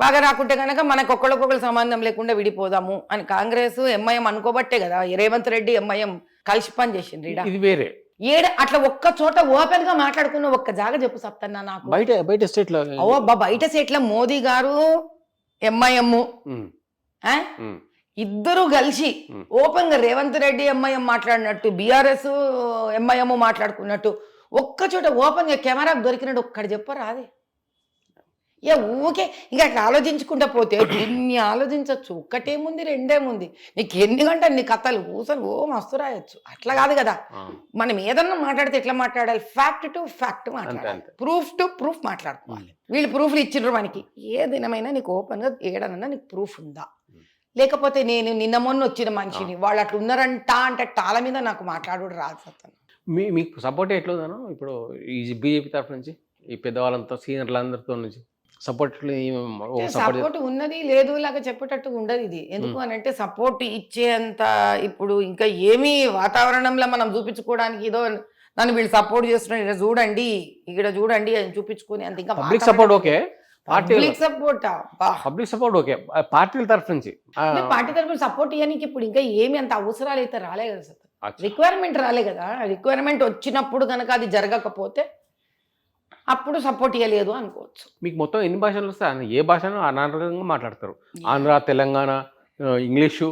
బాగా రాకుంటే కనుక మనకు ఒక్కళ్ళకొకళ్ళు సంబంధం లేకుండా విడిపోదాము అని కాంగ్రెస్ ఎంఐఎం అనుకోబట్టే కదా రేవంత్ రెడ్డి ఎంఐఎం కలిసి పని చేసింది. ఇది వేరే అట్లా ఒక్క చోట ఓపెన్ గా మాట్లాడుకున్న ఒక్క జాగా చెప్పు సప్తన్నా నాకు. బయట స్టేట్ లో బయట స్టేట్ లో మోదీ గారు ఎంఐఎం ఇద్దరు కలిసి ఓపెన్ గా రేవంత్ రెడ్డి ఎంఐఎం మాట్లాడినట్టు, బీఆర్ఎస్ ఎంఐఎం మాట్లాడుకున్నట్టు ఒక్క చోట ఓపెన్ గా కెమెరాకు దొరికినట్టు ఒక్కడు చెప్పరు అదే. ఊకే ఇంకా అట్లా ఆలోచించుకుంటా పోతే దీన్ని ఆలోచించవచ్చు. ఒక్కటేముంది రెండేముంది, నీకు ఎన్ని గంటలు నీ కథలు కూర్చొని మస్తు రాయొచ్చు. అట్లా కాదు కదా, మనం ఏదన్నా మాట్లాడితే ఎట్లా మాట్లాడాలి, ఫ్యాక్ట్ టు ఫ్యాక్ట్ మాట్లాడాలి, ప్రూఫ్ టు ప్రూఫ్ మాట్లాడుకోవాలి. వీళ్ళు ప్రూఫ్లు ఇచ్చిండ్రు మనకి. ఏ దినమైనా నీకు ఓపెన్ గా ఏడనన్నా నీకు ప్రూఫ్ ఉందా? లేకపోతే నేను నిన్న మొన్న వచ్చిన మనిషిని వాళ్ళు అట్లా ఉన్నారంట అంటే టాల మీద నాకు మాట్లాడు రాదు. సత్తాను మీకు సపోర్ట్ ఎట్లుందనో ఇప్పుడు ఈ బీజేపీ తరఫు నుంచి ఈ పెద్దవాళ్ళంతా సీనియర్లందరితో నుంచి సపోర్ట్ ఉన్నది లేదు లాగా చెప్పేటట్టు ఉండదు ఇది. ఎందుకు అని అంటే సపోర్ట్ ఇచ్చేంత ఇప్పుడు ఇంకా ఏమీ వాతావరణంలో మనం చూపించుకోవడానికి ఏదో నన్ను వీళ్ళు సపోర్ట్ చేస్తున్నారు ఇక్కడ చూడండి అని చూపించుకొని అంత ఇంకా public support okay, public support okay, పార్టీల తరఫు నుంచి పార్టీ తరఫున సపోర్ట్ ఇవ్వడానికి ఇప్పుడు ఇంకా ఏమి అంత అవసరాలు అయితే రాలే కదా సార్, రిక్వైర్మెంట్ రాలే కదా. రిక్వైర్మెంట్ వచ్చినప్పుడు కనుక అది జరగకపోతే అప్పుడు సపోర్ట్ ఇవ్వలేదు అనుకోవచ్చు. మీకు మొత్తం ఎన్ని భాషలు వస్తాయి? ఏ భాషను అనారంగా మాట్లాడతారు? ఆంధ్ర, తెలంగాణ, ఇంగ్లీషు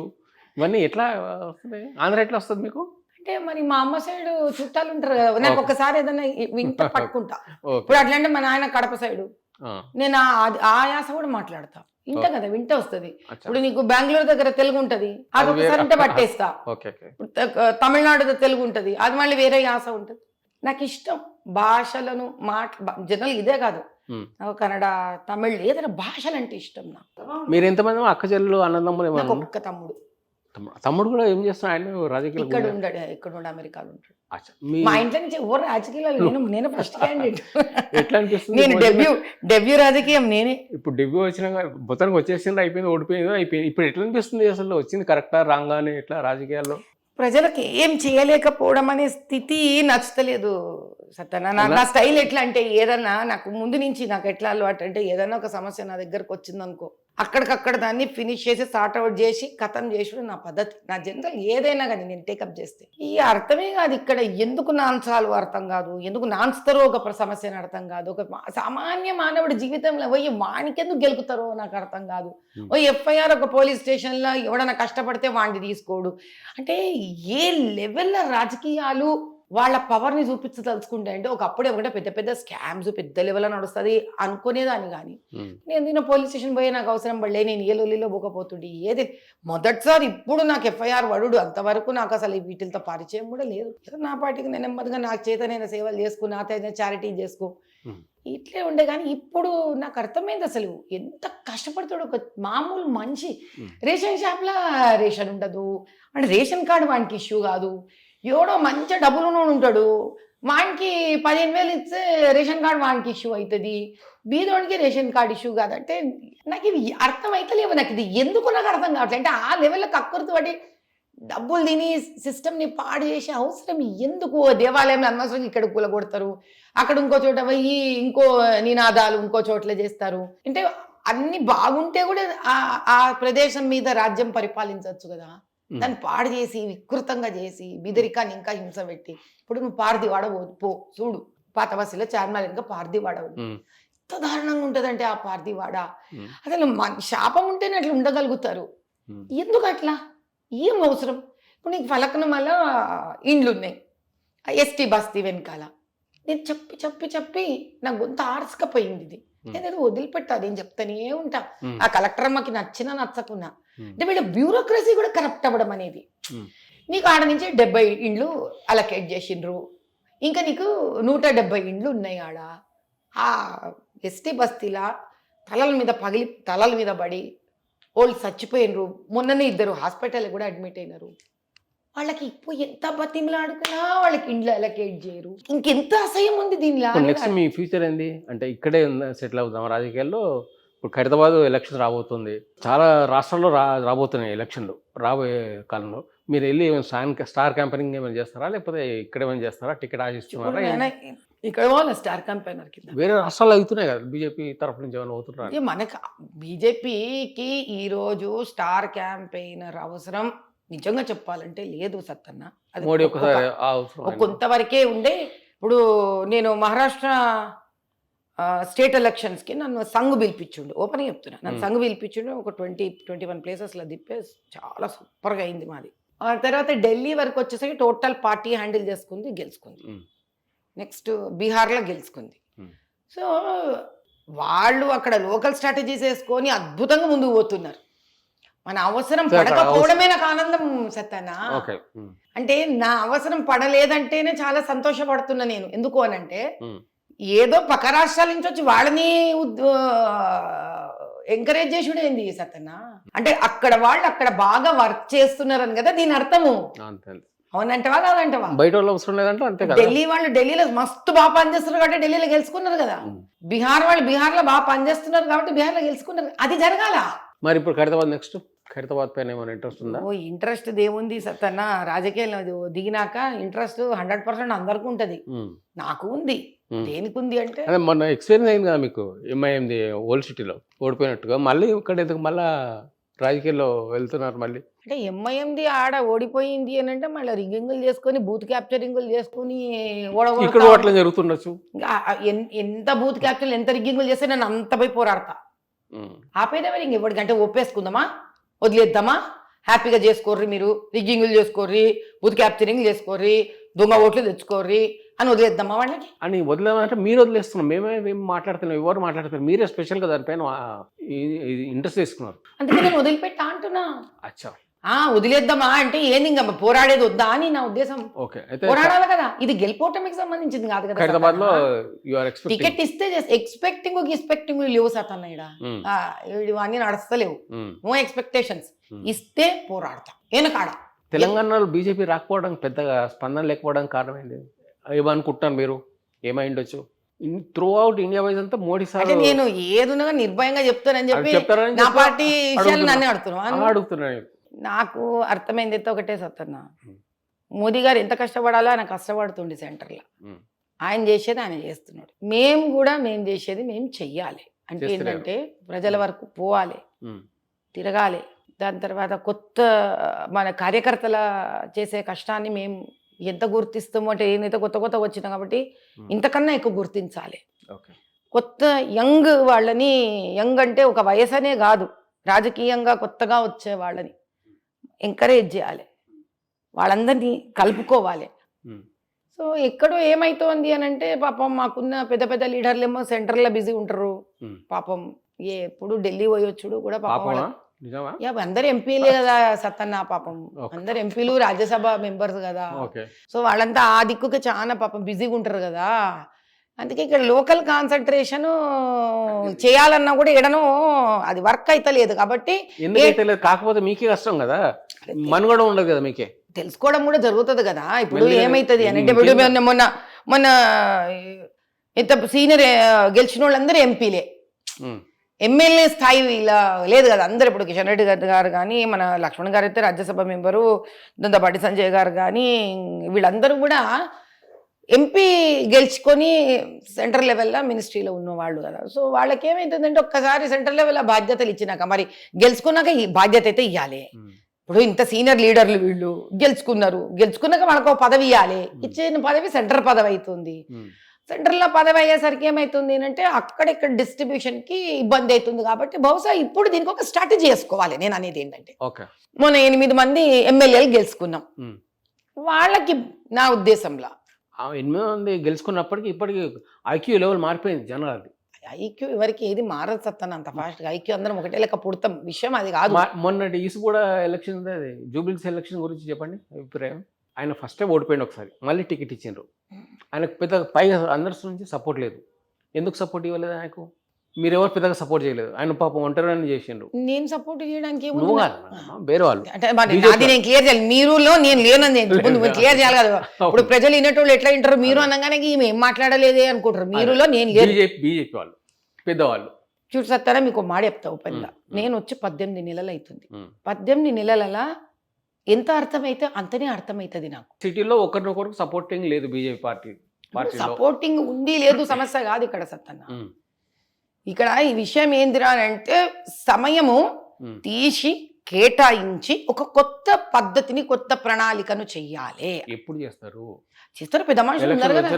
ఇవన్నీ ఎట్లా వస్తుంది? ఆంధ్ర ఎట్లా వస్తుంది మీకు? అంటే మరి మా అమ్మ సైడ్ చుట్టాలు ఉంటారు కదా, నాకు ఒకసారి ఏదైనా వింట పట్టుకుంటా. ఇప్పుడు అట్లా అంటే మా నాయన కడప సైడు, నేను ఆ యాస కూడా మాట్లాడతా. వింట కదా, వింటే వస్తుంది. ఇప్పుడు నీకు బెంగళూరు దగ్గర తెలుగు ఉంటది, అది ఒకసారి ఉంటే పట్టేస్తా. తమిళనాడు తెలుగు ఉంటది, అది మళ్ళీ వేరే యాస ఉంటది. నాకు ఇష్టం భాషలను జనరల్ ఇదే కాదు, కన్నడ, తమిళ్ ఏదైనా భాషలు అంటే ఇష్టం నాకు. మీరు ఎంతమంది అక్క చెల్లెలు అన్నదమ్ములు? ఒక్క తమ్ముడు. తమ్ముడు కూడా ఏం చేస్తున్నా? ఆయన రాజకీయాలు ఇక్కడ ఉండు అమెరికాలో ఉంటాడు. మా ఇంట్లో నుంచి ఎవరు రాజకీయాలు నేను ఫస్ట్ క్యాండిడేట్. ఎట్లా అనిపిస్తుంది? నేను డెబ్యూ రాజకీయం నేనే. ఇప్పుడు డెబ్యూ వచ్చిన మొత్తానికి వచ్చేసింది, అయిపోయింది, ఓడిపోయింది. ఇప్పుడు ఎట్లా అనిపిస్తుంది? అసలు వచ్చింది కరెక్టా రాంగానే? ఎట్లా రాజకీయాల్లో ప్రజలకు ఏం చేయలేకపోవడం అనే స్థితి నచ్చుతలేదు సత్యనా. నా స్టైల్ ఎట్లా అంటే ఏదన్నా నాకు ముందు నుంచి నాకు ఎట్లా అలవాటు అంటే ఏదన్నా ఒక సమస్య నా దగ్గరకు వచ్చిందనుకో అక్కడికక్కడ దాన్ని ఫినిష్ చేసి సార్ట్అవుట్ చేసి ఖతం చేసుడు నా పద్ధతి. నా జనరల్ ఏదైనా కానీ నేను టేకప్ చేస్తే ఈ అర్థమే కాదు ఇక్కడ ఎందుకు నాన్సాలు అర్థం కాదు, ఎందుకు నాన్స్తారో ఒక సమస్యను అర్థం కాదు. ఒక సామాన్య మానవుడి జీవితంలో పోయి వానికెందుకు గెలుపుతారో నాకు అర్థం కాదు. ఓ ఎఫ్ఐఆర్ ఒక పోలీస్ స్టేషన్లో ఎవడన్నా కష్టపడితే వాడిని తీసుకోడు. అంటే ఏ లెవెల్లో రాజకీయాలు వాళ్ళ పవర్ని చూపించదలుచుకుంటే అంటే ఒకప్పుడు ఏమంటే పెద్ద పెద్ద స్కామ్స్ పెద్ద లెవెల్లో నడుస్తుంది అనుకునేదాన్ని. కానీ నేను పోలీస్ స్టేషన్ పోయి నాకు అవసరం పడలే, నేను ఏ లొల్లిలో పోకపోతుండే ఏది మొదటిసారి ఇప్పుడు నాకు ఎఫ్ఐఆర్ వడుడు. అంతవరకు నాకు అసలు వీటితో పరిచయం కూడా లేదు. నా పార్టీకి నేను నెమ్మదిగా నాకు చేత నేను సేవలు చేసుకుని నాతో చారిటీ చేసుకో ఇట్లే ఉండే. కానీ ఇప్పుడు నాకు అర్థమైంది అసలు ఎంత కష్టపడతాడు ఒక మామూలు మనిషి. రేషన్ షాప్లో రేషన్ ఉండదు అంటే రేషన్ కార్డు వానికి ఇష్యూ కాదు. ఎవడో మంచి డబ్బులు ఉంటాడు, వానికి 15,000 ఇస్తే రేషన్ కార్డు వానికి ఇష్యూ అవుతుంది, బీదోడికి రేషన్ కార్డు ఇష్యూ కాదంటే నాకు ఇవి అర్థం అవుతలేవు. నాకు ఇది ఎందుకు నాకు అర్థం కావట్లేదు. అంటే ఆ లెవెల్లో కక్కుర్తి పడి డబ్బులు తిని సిస్టమ్ని పాడు చేసే అవసరం ఎందుకు? దేవాలయం అనవసరంగా ఇక్కడ కూలగొడతారు, అక్కడ ఇంకో చోట పోయి ఇంకో నినాదాలు ఇంకో చోట్ల చేస్తారు. అంటే అన్ని బాగుంటే కూడా ఆ ప్రదేశం మీద రాజ్యం పరిపాలించవచ్చు కదా. దాన్ని పాడు చేసి వికృతంగా చేసి బీదరికాన్ని ఇంకా హింస పెట్టి, ఇప్పుడు నువ్వు పార్దివాడ పో చూడు, పాత బస్సులో చార్మినార్ ఇంకా పార్దివాడ ఎంత దారుణంగా ఉంటుందంటే ఆ పార్దివాడ. అసలు శాపం ఉంటేనే అట్లా ఉండగలుగుతారు. ఎందుకు అట్లా? ఏం అవసరం? ఇప్పుడు నీకు ఫలకనమల ఇండ్లు ఉన్నాయి, ఎస్టీ బస్తీ వెనకాల. నేను చెప్పి చెప్పి చెప్పి నా గొంత ఆర్చుకపోయింది. ఇది నేను వదిలిపెట్టాలి, నేను చెప్తానే ఉంటా. ఆ కలెక్టర్ అమ్మకి నచ్చినా నచ్చకున్నా. అంటే వీళ్ళ బ్యూరోక్రసీ కూడా కరప్ట్ అవ్వడం అనేది. నీకు ఆడ నుంచి 70 ఇండ్లు అలకేట్ చేసిండ్రు, ఇంకా నీకు 170 ఇండ్లు ఉన్నాయి ఆడ. ఆ ఎస్టీ బస్తీలా తలల మీద పడి వాళ్ళు చచ్చిపోయినరు. మొన్ననే 2 హాస్పిటల్ కూడా అడ్మిట్ అయినారు. వాళ్ళకి ఇప్పుడు ఎంత బతిమలాడుకున్నా వాళ్ళకి ఇండ్లు అలకేట్ చేయరు. ఇంకెంత అసహ్యం ఉంది దీనిలో. నెక్స్ట్ మీ ఫ్యూచర్ ఏంది? అంటే ఇక్కడే సెటిల్ అవుతాం రాజకీయాల్లో? ఇప్పుడు ఖైరతాబాద్ ఎలక్షన్ రాబోతుంది, చాలా రాష్ట్రాల్లో రాబోతున్నాయి ఎలక్షన్లు రాబోయే కాలంలో. మీరు వెళ్ళి స్టార్ క్యాంపెయినింగ్ ఏమైనా చేస్తారా, లేకపోతే ఇక్కడ ఏమైనా చేస్తారా? టికెట్ ఆశిస్తున్నారా? ఇక్కడ వాళ్ళ స్టార్ క్యాంపెయినర్ కింద వేరే రాష్ట్రాల్లో అవుతున్నాయి కదా, బీజేపీ తరఫు నుంచి ఏమైనా అవుతున్నారా? మనకు బీజేపీకి ఈరోజు స్టార్ క్యాంపెయినర్ అవసరం నిజంగా చెప్పాలంటే లేదు సత్తన్న. అది మోడీ ఒకసారి కొంతవరకే ఉండే. ఇప్పుడు నేను మహారాష్ట్ర స్టేట్ ఎలక్షన్స్కి నన్ను సంఘ్ పిలిపించుండు, ఓపెన్ చెప్తున్నా. నన్ను సంఘ్ పిలిపించుండు. ఒక 20-21 ప్లేసెస్లో తిప్పే చాలా సూపర్గా అయింది మాది. ఆ తర్వాత ఢిల్లీ వరకు వచ్చేసరికి టోటల్ పార్టీ హ్యాండిల్ చేసుకుంది, గెలుచుకుంది. నెక్స్ట్ బీహార్లో గెలుచుకుంది. సో వాళ్ళు అక్కడ లోకల్ స్ట్రాటజీస్ వేసుకొని అద్భుతంగా ముందుకు పోతున్నారు. మన అవసరం పడకపోవడమే నాకు ఆనందం సత్తానా. అంటే నా అవసరం పడలేదంటేనే చాలా సంతోషపడుతున్నా నేను. ఎందుకు అనంటే ఏదో పక్క రాష్ట్రాల నుంచి వచ్చి వాళ్ళని ఎంకరేజ్ చేసుడు ఏంది సత్తన్న? అంటే అక్కడ వాళ్ళు అక్కడ బాగా వర్క్ చేస్తున్నారని కదా దీని అర్థము. అవునంటవా కాదంటవా? బయట వాళ్ళు అవసరం లేదంటే అంతే కదా. ఢిల్లీ వాళ్ళు ఢిల్లీలో మస్తు బాగా పనిచేస్తున్నారు కాబట్టి ఢిల్లీలో గెలుచుకున్నారు కదా. బీహార్ వాళ్ళు బీహార్లో బాగా పనిచేస్తున్నారు కాబట్టి బీహార్లో గెలుచుకున్నారు. అది జరగాల. మరి ఇప్పుడు ఖైరతాబాద్ నెక్స్ట్ ఖైరతాబాద్ పైన ఏమైనా ఇంట్రెస్ట్ ఉందా? ఓ ఇంట్రెస్ట్ ఏముంది సత్తన్న, రాజకీయాల్లో దిగినాక ఇంట్రెస్ట్ 100% అందరికీ ఉంటది. నాకు ఉంది. దేనికి ఉంది అంటే అదే మొన్న ఎక్స్పీరియన్స్ అయింది కదా మీకు, ఎంఐఎంది ఓల్డ్ సిటీలో ఓడిపోయినట్టుగా, మళ్ళీ ఇక్కడ ఎందుకు మళ్ళా రాజకీయాల్లో వెళ్తున్నారు మళ్ళీ? అంటే ఎంఐఎంది ఆడ ఓడిపోయింది అని అంటే మళ్ళీ రిగ్గింగులు చేసుకొని బూత్ క్యాప్చరింగులు చేసుకుని ఇక్కడ అట్లా జరుగుతుండొచ్చు. ఎంత బూత్ క్యాప్చర్ ఎంత రిగ్గింగులు చేస్తే నేను అంత పోయి పోరాడతా. ఆపేదేమో ఇంకెప్పటికంటే ఒప్పేసుకుందామా, వదిలేద్దామా, హ్యాపీగా చేసుకోర్రి, మీరు రిగ్గింగులు చేసుకోర్రి, బూత్ క్యాప్చరింగ్ చేసుకోర్రి, దొంగ ఓట్లు తెచ్చుకోర్రి అని వదిలేద్దామా వాళ్ళకి? అని వదిలేమంటే మీరు వదిలేస్తున్నాం, మేమేం మాట్లాడుతున్నాం, ఎవరు మాట్లాడుతున్నారు? మీరే స్పెషల్గా దానిపైన ఇంట్రెస్ట్ తీసుకున్నారు. అందుకే నేను వదిలిపెట్టా అంటున్నా. అచ్చా, వదిలేద్దామా అంటే ఏంది ఇంకా పోరాడేది వద్దా అని నా ఉద్దేశం. పోరాడాలి కదా, ఇది గెలిపోవటంకి సంబంధించింది కాదు కదా. టికెట్ ఇస్తే ఎక్స్పెక్టింగ్ లేవు సతన్న ఇవన్నీ నడుస్తలేవు. No expectations. ఇస్తే పోరాడతాం ఏనకాడ. తెలంగాణలో బీజేపీ రాకపోవడానికి పెద్దగా స్పందన లేకపోవడానికి కారణం ఏంటి ఏమనుకుంటున్నాను మీరు? ఏమైండొచ్చు? త్రూ అవుట్ ఇండియా వైజ్ అంతా మోడీ సార్ నేను ఏదున్నా నిర్భయంగా చెప్తానని చెప్పి నా పార్టీ విషయాలు నన్నే అడుగుతున్నాను. నాకు అర్థమైంది అయితే ఒకటే సత్తన్న, మోదీ గారు ఎంత కష్టపడాలో ఆయన కష్టపడుతుండే సెంటర్లో. ఆయన చేసేది ఆయన చేస్తున్నాడు, మేము చేసేది మేము చెయ్యాలి. అంటే ఏంటంటే ప్రజల వరకు పోవాలి, తిరగాలి. దాని తర్వాత కొత్త మన కార్యకర్తల చేసే కష్టాన్ని మేము ఎంత గుర్తిస్తామో, అంటే ఏదైతే కొత్త వచ్చినా కాబట్టి ఇంతకన్నా ఎక్కువ గుర్తించాలి. కొత్త యంగ్ వాళ్ళని, యంగ్ అంటే ఒక వయసనే కాదు, రాజకీయంగా కొత్తగా వచ్చే వాళ్ళని ఎంకరేజ్ చేయాలి, వాళ్ళందరినీ కలుపుకోవాలి. సో ఎక్కడో ఏమైతోంది అని అంటే పాపం మాకున్న పెద్ద లీడర్లు ఏమో సెంటర్లో బిజీ ఉంటారు. పాపం ఎప్పుడు ఢిల్లీ పోయొచ్చుడు కూడా పాపం అందరు ఎంపీలే కదా సత్తన్న. పాపం అందరు ఎంపీలు రాజ్యసభ మెంబర్స్ కదా. సో వాళ్ళంతా ఆ దిక్కుకి చాలా పాపం బిజీగా ఉంటారు కదా. అందుకే ఇక్కడ లోకల్ కాన్సన్ట్రేషన్ చేయాలన్నా కూడా ఎడనో అది వర్క్ అయితే లేదు కాబట్టి. కాకపోతే మీకే కష్టం కదా, మనుగడ ఉండదు కదా, మీకే తెలుసుకోవడం కూడా జరుగుతుంది కదా. ఇప్పుడు ఏమైతుంది అని అంటే మన ఇంత సీనియర్ గెలిచిన వాళ్ళందరూ ఎంపీలే, ఎమ్మెల్యే స్థాయి ఇలా లేదు కదా. అందరు ఇప్పుడు కిషన్ రెడ్డి గారు కానీ, మన లక్ష్మణ్ గారు అయితే రాజ్యసభ మెంబరు, బండి సంజయ్ గారు కానీ, వీళ్ళందరూ కూడా ఎంపీ గెలుచుకొని సెంట్రల్ లెవెల్లో మినిస్ట్రీలో ఉన్నవాళ్ళు కదా. సో వాళ్ళకి ఏమైతుందంటే ఒక్కసారి సెంట్రల్ లెవెల్లో బాధ్యతలు ఇచ్చినాక మరి గెలుచుకున్నాక ఈ బాధ్యత అయితే ఇవ్వాలి. ఇప్పుడు ఇంత సీనియర్ లీడర్లు వీళ్ళు గెలుచుకున్నాక వాళ్ళకు పదవి ఇవ్వాలి. ఇచ్చిన పదవి సెంటర్ పదవి అవుతుంది. సెంట్రల్లో పదవి అయ్యేసరికి ఏమవుతుంది అంటే అక్కడిక్కడ డిస్ట్రిబ్యూషన్కి ఇబ్బంది అవుతుంది. కాబట్టి బహుశా ఇప్పుడు దీనికి ఒక స్ట్రాటజీ చేసుకోవాలి. నేను అనేది ఏంటంటే మొన్న 8 మంది ఎమ్మెల్యేలు గెలుచుకున్నాం. వాళ్ళకి నా ఉద్దేశంలో 8 మంది గెలుచుకున్నప్పటికీ ఇప్పటికీ ఐక్యూ లెవెల్ మారిపోయింది జనాలది. ఐక్యూ ఎవరికి ఏది మారదు సత్తాను అంత ఫాస్ట్గా. ఐక్యూ అందరం ఒకటే లెక్క పుడతాం, విషయం అది కాదు. మొన్నటి ఈసు కూడా ఎలక్షన్ జూబ్లీస్ ఎలక్షన్ గురించి చెప్పండి అభిప్రాయం. ఆయన ఫస్టే ఓడిపోయింది ఒకసారి, మళ్ళీ టికెట్ ఇచ్చిండ్రు. ఆయనకు పెద్దగా పైగా అందరి నుంచి సపోర్ట్ లేదు. ఎందుకు సపోర్ట్ ఇవ్వలేదు ఆయనకు? మీరెవరు పెద్దగా సపోర్ట్ చేయలేదు. ఆయన పాపం ఒంటరిని చేసిండ్రు. నేను సపోర్ట్ చేయడానికి వేరే వాళ్ళు అంటే నేను క్లియర్ చేయాలి. మీరులో నేను లేనని క్లియర్ చేయాలి కదా. ఇప్పుడు ప్రజలు వినేటోళ్ళు ఎట్లా వింటారు? మీరు అనగానే ఈమె ఏం మాట్లాడలేదే అనుకుంటారు. మీరులో నేను బీజేపీ వాళ్ళు పెద్దవాళ్ళు. చూడు సత్తారా, మీకు మాట చెప్తా ఓపెన్గా. నేను వచ్చి 18 నెలలు అవుతుంది. 18 నెలల ఎంత అర్థమైతే అంతనే అర్థమవుతుంది నాకు. సిటీలో ఒకరినొకరికి సపోర్టింగ్ లేదు. బీజేపీ పార్టీ సపోర్టింగ్ ఉంది లేదు సమస్య కాదు ఇక్కడ సత్తన్న. ఇక్కడ ఈ విషయం ఏందిరా అంటే సమయము తీసి కేటాయించి ఒక కొత్త పద్ధతిని, కొత్త ప్రణాళికను చెయ్యాలి. ఎప్పుడు చేస్తారు? పెద్ద మనుషులు ఉన్నారు కదా.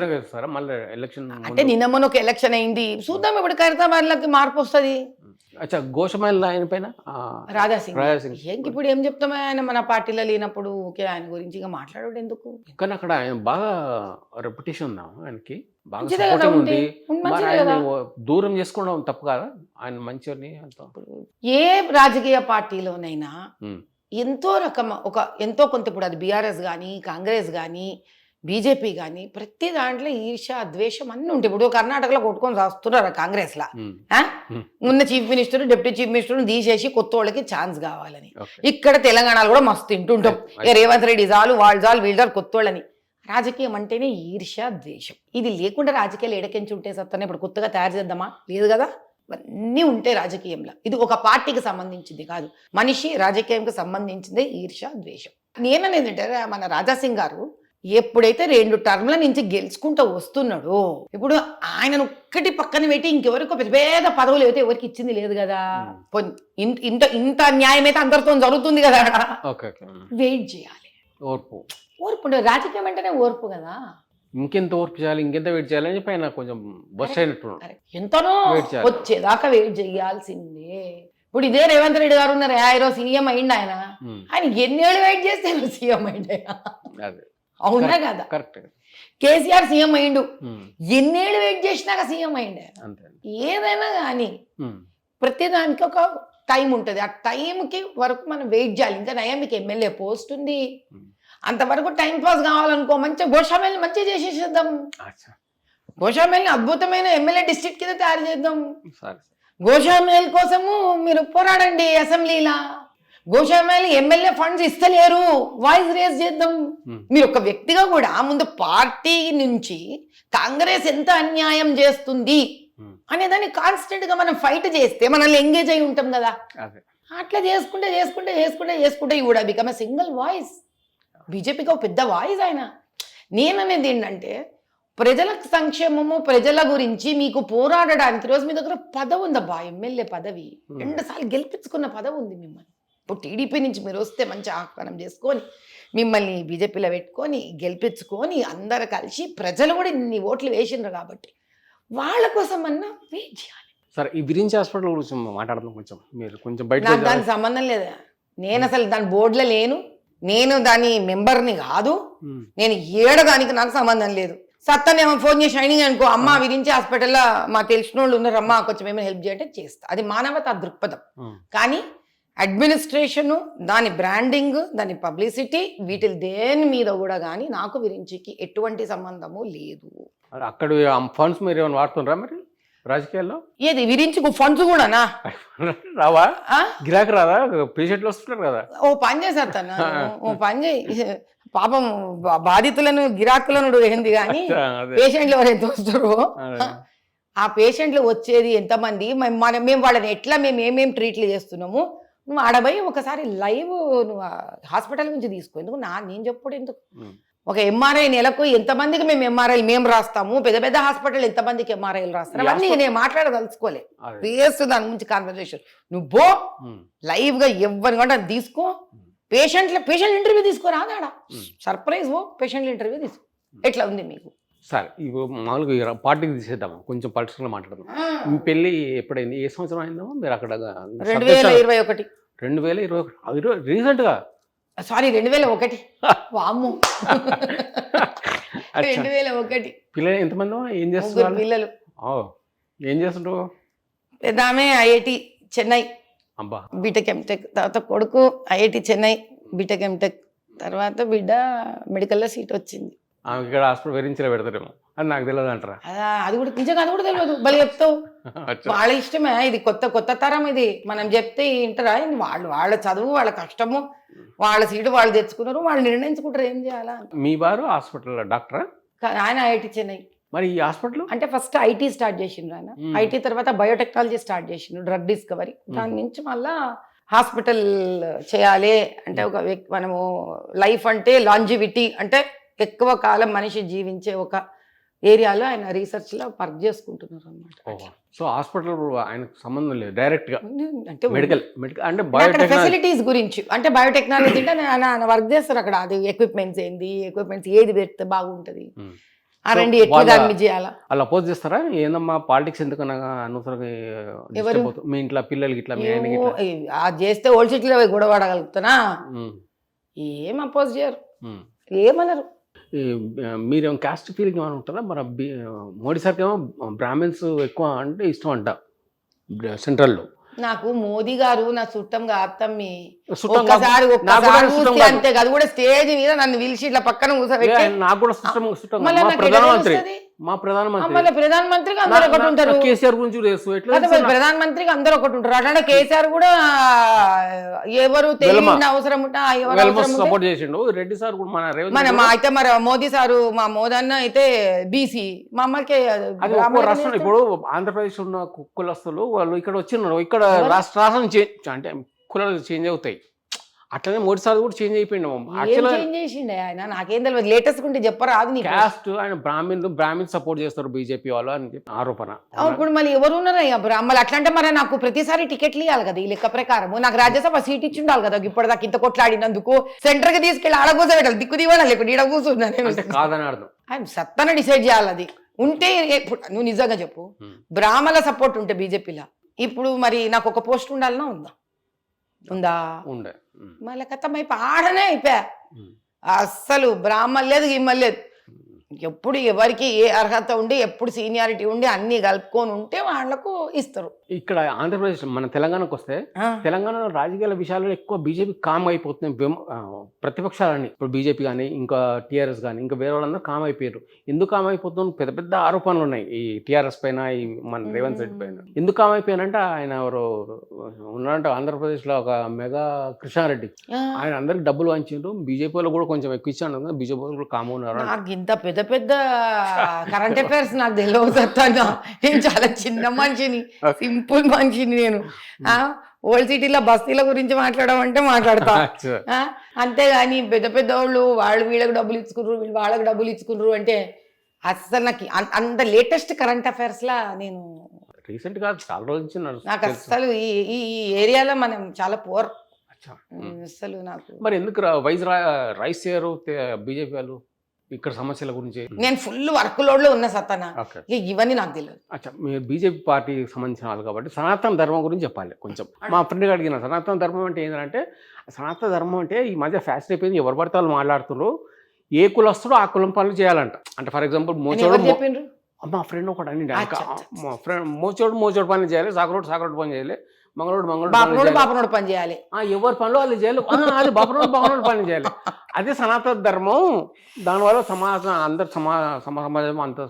అంటే నిన్న మొన్న ఒక ఎలక్షన్ అయింది, చూద్దాం ఇప్పుడు ఖైరతాబాద్లకి మార్పు వస్తుంది. గోషమైల్ ఆయన పైన రాజాసింగ్ ఇప్పుడు ఏం చెప్తాం? ఆయన మన పార్టీలో లేనప్పుడు ఓకే, ఆయన గురించి ఇక మాట్లాడడం ఎందుకు? కానీ అక్కడ ఆయన బాగా రెప్యుటేషన్ ఉందా ఆయనకి? బాగా ఉంది. దూరం చేసుకోవడం తప్పు కాదా? ఆయన మంచి ఏ రాజకీయ పార్టీలోనైనా ఎంతో ఎంతో కొంత, ఇప్పుడు అది బీఆర్ఎస్ కానీ, కాంగ్రెస్ కానీ, బీజేపీ కానీ, ప్రతి దాంట్లో ఈర్ష, ద్వేషం అన్నీ ఉంటాయి. ఇప్పుడు కర్ణాటకలో కొట్టుకొని రాస్తున్నారు కాంగ్రెస్ లా. ఉన్న chief minister, deputy chief minister తీసేసి కొత్త వాళ్ళకి ఛాన్స్ కావాలని. ఇక్కడ తెలంగాణలో కూడా మస్తు తింటుంటాం. రేవంత్ రెడ్డి చాలు, వాళ్ళు చాలు, వీళ్ళు చాలు, కొత్త వాళ్ళని. రాజకీయం అంటేనే ఈర్ష, ద్వేషం. ఇది లేకుండా రాజకీయాలు ఎడకెంచి ఉంటే సత్తనే ఇప్పుడు కొత్తగా తయారు చేద్దామా? లేదు కదా. అన్నీ ఉంటాయి రాజకీయంలో. ఇది ఒక పార్టీకి సంబంధించింది కాదు, మనిషి రాజకీయంకి సంబంధించిందే ఈర్ష, ద్వేషం. నేననేది ఏంటంటే మన రాజాసింగ్ గారు ఎప్పుడైతే 2 టర్మ్ల నుంచి గెలుచుకుంటూ వస్తున్నాడో, ఇప్పుడు ఆయనను ఒక్కటి పక్కన పెట్టి ఇంకెవరికి పెద్ద పెద్ద పదవులు అయితే ఎవరికి ఇచ్చింది లేదు కదా. ఇంత ఇంత న్యాయం అయితే అందరితో జరుగుతుంది కదా. వెయిట్ చేయాలి. ఓర్పు రాజకీయం అంటేనే ఓర్పు కదా. ఇంకెంత ఓర్పు చేయాలి, ఇంకెంత వెయిట్ చేయాలని చెప్పి ఆయన కొంచెం బస్ అయినట్టు ఎంతనో వచ్చేదాకా వెయిట్ చేయాల్సిందే. ఇప్పుడు ఇదే రేవంత్ రెడ్డి గారు ఉన్నారు, సీఎం అయింది ఆయన. ఆయన ఎన్నేళ్ళు వెయిట్ చేస్తే సీఎం అయింది, అవునా కదా? కేసీఆర్ సీఎం అయిండు, ఎన్నేళ్ళు వెయిట్ చేసినాక సీఎం అయిండు. ఏదైనా కానీ ప్రతిదానికి ఒక టైం ఉంటుంది. ఆ టైంకి వరకు మనం వెయిట్ చేయాలి. ఇంకా నయం మీకు ఎమ్మెల్యే పోస్ట్ ఉంది, అంతవరకు టైం పాస్ కావాలనుకో మంచిగా గోషామేల్ని మంచిగా చేసేసేద్దాం. గోషామేల్ని అద్భుతమైన ఎమ్మెల్యే డిస్ట్రిక్ట్ కింద తయారు చేద్దాం. గోషామేల్ కోసము మీరు పోరాడండి అసెంబ్లీలా. గోషామేల్ ఎమ్మెల్యే ఫండ్స్ ఇస్తలేరు, వాయిస్ రేజ్ చేద్దాం. మీరు ఒక వ్యక్తిగా కూడా ముందు పార్టీ నుంచి కాంగ్రెస్ ఎంత అన్యాయం చేస్తుంది అనేదాన్ని కాన్స్టెంట్ గా మనం ఫైట్ చేస్తే మనల్ని ఎంగేజ్ అయి ఉంటాం కదా. అట్లా చేసుకుంటే చేసుకుంటే చేసుకుంటే చేసుకుంటే you would become a single voice. బీజేపీకి ఒక పెద్ద వాయిస్ ఆయన. నేననేది ఏంటంటే ప్రజల సంక్షేమము, ప్రజల గురించి మీకు పోరాడడానికి రోజు మీ దగ్గర పదవి ఉందబ్బా, ఎమ్మెల్యే పదవి. 2 సార్లు గెలిపించుకున్న పదవి ఉంది మిమ్మల్ని. ఇప్పుడు టీడీపీ నుంచి మీరు వస్తే మంచి ఆహ్వానం చేసుకొని మిమ్మల్ని బీజేపీలో పెట్టుకొని గెలిపించుకొని అందరు కలిసి ప్రజలు కూడా ఇన్ని ఓట్లు వేసిండ్రు కాబట్టి వాళ్ళ కోసం అన్నా వెయిట్ చేయాలి. సరే, ఈ విరించి హాస్పిటల్ గురించి మాట్లాడదాం. కొంచెం బయట నాకు దానికి సంబంధం లేదా. నేను అసలు దాని బోర్డులో లేను, నేను దాని మెంబర్ని కాదు, నేను ఏడదానికి నాకు సంబంధం లేదు. సత్తనేమో ఫోన్ చేసి షైనింగ్ అనుకో, అమ్మ విరించి హాస్పిటల్లో మా తెలిసిన వాళ్ళు ఉన్నారు, అమ్మ కొంచెం ఏమైనా హెల్ప్ చేయంటే చేస్తా. అది మానవతా దృక్పథం. కానీ అడ్మినిస్ట్రేషను, దాని బ్రాండింగ్, దాని పబ్లిసిటీ, వీటి దేని మీద కూడా కానీ నాకు విరించికి ఎటువంటి సంబంధము లేదు. అక్కడ ఫండ్స్ మీరు ఏమైనా వాడుతున్నారా మరి రాజకీయాల్లో? ఏది విరించి ఫండ్స్ కూడానా రావా? గిరాకీ రాదా? పేషెంట్లు వస్తున్నారు కదా. ఓ పని చేసేస్తాను, ఓ పని చేయి. పాపం బాధితులను గిరాకులను ఏంది కానీ అదే పేషెంట్లు ఎవరైతే వస్తారో అదే. ఆ పేషెంట్లు వచ్చేది ఎంతమంది మేము వాళ్ళని ఎట్లా మేము ఏమేమి ట్రీట్లు చేస్తున్నాము నువ్వు ఆడబోయి ఒకసారి లైవ్ నువ్వు హాస్పిటల్ నుంచి తీసుకో ఎందుకు నేను చెప్పడు ఎందుకు ఉమ్. ఒక ఎంఆర్ఐ నెలకు ఎంతమందికి మేము ఎంఆర్ఐలు మేము రాస్తాము పెద్ద పెద్ద హాస్పిటల్ ఎంతమందికి ఎంఆర్ఐలు రాస్తారు అవన్నీ నేను మాట్లాడదలుచుకోలే అదే. వేస్ట్ దాని గురించి కాన్వర్సేషన్ నువ్వు పో ఉమ్. లైవ్ గా ఎవరిని కూడా తీసుకో పేషెంట్ ఇంటర్వ్యూ తీసుకోరా ఆడ సర్ప్రైజ్ ఓ పేషెంట్ ఇంటర్వ్యూ తీసుకో ఎట్లా ఉంది మీకు సరే ఇప్పుడు మామూలుగా పార్టీకి తీసేద్దాం కొంచెం పర్సనల్గా మాట్లాడదాం మీ పెళ్ళి ఎప్పుడైంది ఏ సంవత్సరం అయిందో మీరు అక్కడ 2021 2021 రీసెంట్గా సారీ 2001 వామ్ము 2001 పిల్లలు ఎంతమంది ఏం ముగ్గురు చేస్తున్నారు పిల్లలు ఏం చేస్తుంటారు పెద్దామె ఐఐటి చెన్నై అబ్బా బీటెక్ ఎంటెక్ తర్వాత కొడుకు ఐఐటి చెన్నై బీటెక్ ఎంటెక్ తర్వాత బిడ్డ మెడికల్లో సీట్ వచ్చింది ఆమె ఇక్కడ హాస్పిటల్ వేరించిలో పెడతారేమో అది నాకు తెలియదు అంటారా అది కూడా నిజంగా అది కూడా తెలియదు బలి చెప్తావు అచ్చా. వాళ్ళ ఇష్టమే ఇది కొత్త తరం ఇది మనం చెప్తే వింటారా వాళ్ళ చదువు వాళ్ళ కష్టము వాళ్ళ సీటు వాళ్ళు తెచ్చుకున్నారు వాళ్ళు నిర్ణయించుకుంటారు ఏం చేయాలా మీ వారు హాస్పిటల్ డాక్టరా ఆయన ఐఐటి చెన్నై మరి ఈ హాస్పిటల్ అంటే ఫస్ట్ ఐటీ స్టార్ట్ చేసిండ్రు ఆయన ఐటీ తర్వాత బయోటెక్నాలజీ స్టార్ట్ చేసిండ్రు డ్రగ్ డిస్కవరీ దాని నుంచి మళ్ళా హాస్పిటల్ చేయాలి అంటే ఒక మనము లైఫ్ అంటే లాంజివిటీ అంటే ఎక్కువ కాలం మనిషి జీవించే ఒక ఏరియాలో ఆయన రీసెర్చ్ లో వర్క్ చేసుకుంటున్నారు అనమాట సో హాస్పిటల్ ఆయనకు సంబంధం లేదు డైరెక్ట్ గా అంటే మెడికల్ అంటే అక్కడ బయోటెక్నాలజీ ఫెసిలిటీస్ గురించి అంటే బయోటెక్నాలజీ అంటే ఆయన వర్క్ చేస్తారు అక్కడ అది ఎక్విప్మెంట్స్ ఏది పెడితే బాగుంటది ఆ రెండు ఎట్లా దాన్ని చేయాలా అలా అపోజ్ చేస్తారా ఏందమ్మా పాలిటిక్స్ ఎందుకనగా అనవసరంగా ఎవరు? disturb అవుతుంది? మీ ఇంట్లో పిల్లలకి ఇట్లా మీ ఆయనకి ఏమో, ఇట్లా అది చేస్తే ఓల్డ్ సిటీలో గొడవ పడగలుగుతానా ఉమ్, ఏం అపోజ్ చేయరు ఉమ్. ఏమనరు మీరేమో క్యాస్ట్ ఫీలింగ్ ఏమైనా ఉంటుందా మరి మోడీ సార్కి ఏమో బ్రాహ్మిన్స్ ఎక్కువ అంటే ఇష్టం అంట సెంట్రల్లో నాకు మోదీ గారు నా చుట్టం కాత్తమ్మి చుట్టం ఒక్కసారి నాకు కూడా ఒక్కసారి చుట్టం చూస్తే కాదు. అంతే అది కూడా స్టేజ్ మీద నన్ను పిలిచి ఇట్లా పక్కన కూర్చోబెట్టి నాకు కూడా చుట్టం మళ్ళీ మా నాకు ప్రధానమంత్రి ఎట్లా తెలుస్తది? మా ప్రధానమంత్రి మళ్ళీ ప్రధానమంత్రికి అందరు ఒకటి ఉంటారు కేసీఆర్ గురించి కూడా తెలుసు ఎట్లా అదే మరి ప్రధానమంత్రికి అందరు ఒకటి ఉంటారు అట్లాంటి కేసీఆర్ కూడా ఎవరు తెలియని అవసరం ఉంటా ఎవరు అవసరం ఉంటే- సపోర్ట్ చేసిండు రెడ్డి సార్ కూడా మన రేవంత్ మన రెడ్డి మా అయితే మరి మోదీ సారు మా మోదన్న అయితే బీసీ మా అమ్మకి అది ఒక్కో రాష్ట్రం ఇప్పుడు ఆంధ్రప్రదేశ్ ఉన్న కులస్తులు వాళ్ళు ఇక్కడ వచ్చిన్నారు ఇక్కడ రాష్ట్రం అంటే కులాలు చేంజ్ అవుతాయి అట్లనే మోడీ సార్ కూడా చేంజ్ అయిపోయింది యాక్చువల్గా చేంజ్ చేసిండే ఆయన నాకేం తెలియదు లేటెస్ట్ ఉంటే చెప్పరాదు నీకు క్యాస్ట్ ఆయన బ్రాహ్మిన్ సపోర్ట్ చేస్తారు బీజేపీ వాళ్ళు అని చెప్పి ఆరోపణ ఇప్పుడు మళ్ళీ ఎవరు ఉన్నారయ్యా బ్రాహ్మణులు అట్లంటే మరి నాకు ప్రతిసారి టికెట్లు ఇవ్వాలి కదా ఈ లెక్క ప్రకారం నాకు రాజ్యసభ సీట్ ఇచ్చి ఉండాలి కదా ఇప్పటిదాకా ఇంత కొట్లాడినందుకు సెంటర్ కి తీసుకెళ్ళి ఆడకూసబెట్టాలి దిక్కు దివాలా లేకుండా ఈడ కూర్చున్నా నేను అంటే కాదని అర్థం ఆయన సత్తన డిసైడ్ చేయాలి అది ఉంటే ఇప్పుడు నువ్వు నిజంగా చెప్పు బ్రాహ్మణుల సపోర్ట్ ఉంటే బీజేపీలో ఇప్పుడు మరి నాకు ఒక పోస్ట్ ఉండాలన్నా ఉందా ఉండే మళ్ళీ కథం ఆడనే అయిపోయా అస్సలు బ్రాహ్మణ్ లేదు గిమ్మలు లేదు ఎప్పుడు ఎవరికి ఏ అర్హత ఉండి ఎప్పుడు సీనియారిటీ ఉండి అన్ని కలుపుకొని ఉంటే వాళ్ళకు ఇస్తారు ఇక్కడ ఆంధ్రప్రదేశ్ మన తెలంగాణకు వస్తే తెలంగాణ రాజకీయాల విషయాల్లో ఎక్కువ బీజేపీ కామ్ అయిపోతున్నాయి ప్రతిపక్షాలని ఇప్పుడు బీజేపీ కానీ ఇంకా టీఆర్ఎస్ కానీ ఇంకా వేరే వాళ్ళందరూ కామ్ అయిపోయారు ఎందుకు కామ్ అయిపోతున్నారు పెద్ద పెద్ద ఆరోపణలు ఉన్నాయి ఈ టీఆర్ఎస్ పైన ఈ మన రేవంత్ రెడ్డి పైన ఎందుకు కామ్ అయిపోయానంటే ఆయన ఎవరు ఉన్నారంటే ఆంధ్రప్రదేశ్లో ఒక మెగా కృష్ణారెడ్డి ఆయన అందరికి డబ్బులు వంచారు బీజేపీలో కూడా కొంచెం ఎక్కువ ఇచ్చాను బీజేపీ కూడా కామ్ ఉన్నారు నాకు ఇంత పెద్ద పెద్ద కరెంట్ అఫైర్స్ నాకు తెలియదు నేను చాలా చిన్న మనిషిని సింపుల్ మనిషిని నేను ఓల్డ్ సిటీలో బస్తీల గురించి మాట్లాడమంటే మాట్లాడతా అంతేగాని పెద్ద పెద్ద వాళ్ళు వీళ్ళకి డబ్బులు ఇచ్చుకున్నారు వీళ్ళు వాళ్ళకి డబ్బులు ఇచ్చుకున్నారు అంటే అస్సలు నాకు అంత లేటెస్ట్ కరెంట్ అఫైర్స్ లా నేను రీసెంట్ గా చాలా రోజు నుంచి నాకు అస్సలు ఈ ఏరియాలో మనం చాలా పోర్ అస్సలు నాకు మరి ఎందుకు రైస్ చేయరు బీజేపీ వాళ్ళు ఇక్కడ సమస్యల గురించి నేను ఫుల్ వర్క్ లోడ్ లో ఉన్న సత్తనా ఇవన్నీ నాకు తెలియదు అచ్చా మీరు బీజేపీ పార్టీకి సంబంధించిన వాళ్ళు కాబట్టి సనాతన ధర్మం గురించి చెప్పాలి కొంచెం మా ఫ్రెండ్కి అడిగిన సనాతన ధర్మం అంటే ఏంటంటే సనాతన ధర్మం అంటే ఈ మధ్య ఫ్యాషన్ అయిపోయింది ఎవరు పడితే వాళ్ళు మాట్లాడుతున్నారు ఏ కులస్తుడో ఆ కులం పనులు చేయాలంట అంటే ఫర్ ఎగ్జాంపుల్ మోచోడు మా ఫ్రెండ్ ఒకటి అండి మా ఫ్రెండ్ మోచోడు పని చేయాలి సాకరోడు పని చేయాలి బాపనోడు పని చేయాలి ఎవరి పనులు వాళ్ళు చేయాలి అది బాపనోడు పని చేయాలి అదే సనాతన ధర్మం దానివల్ల సమాజం అందరు సమాజం అంత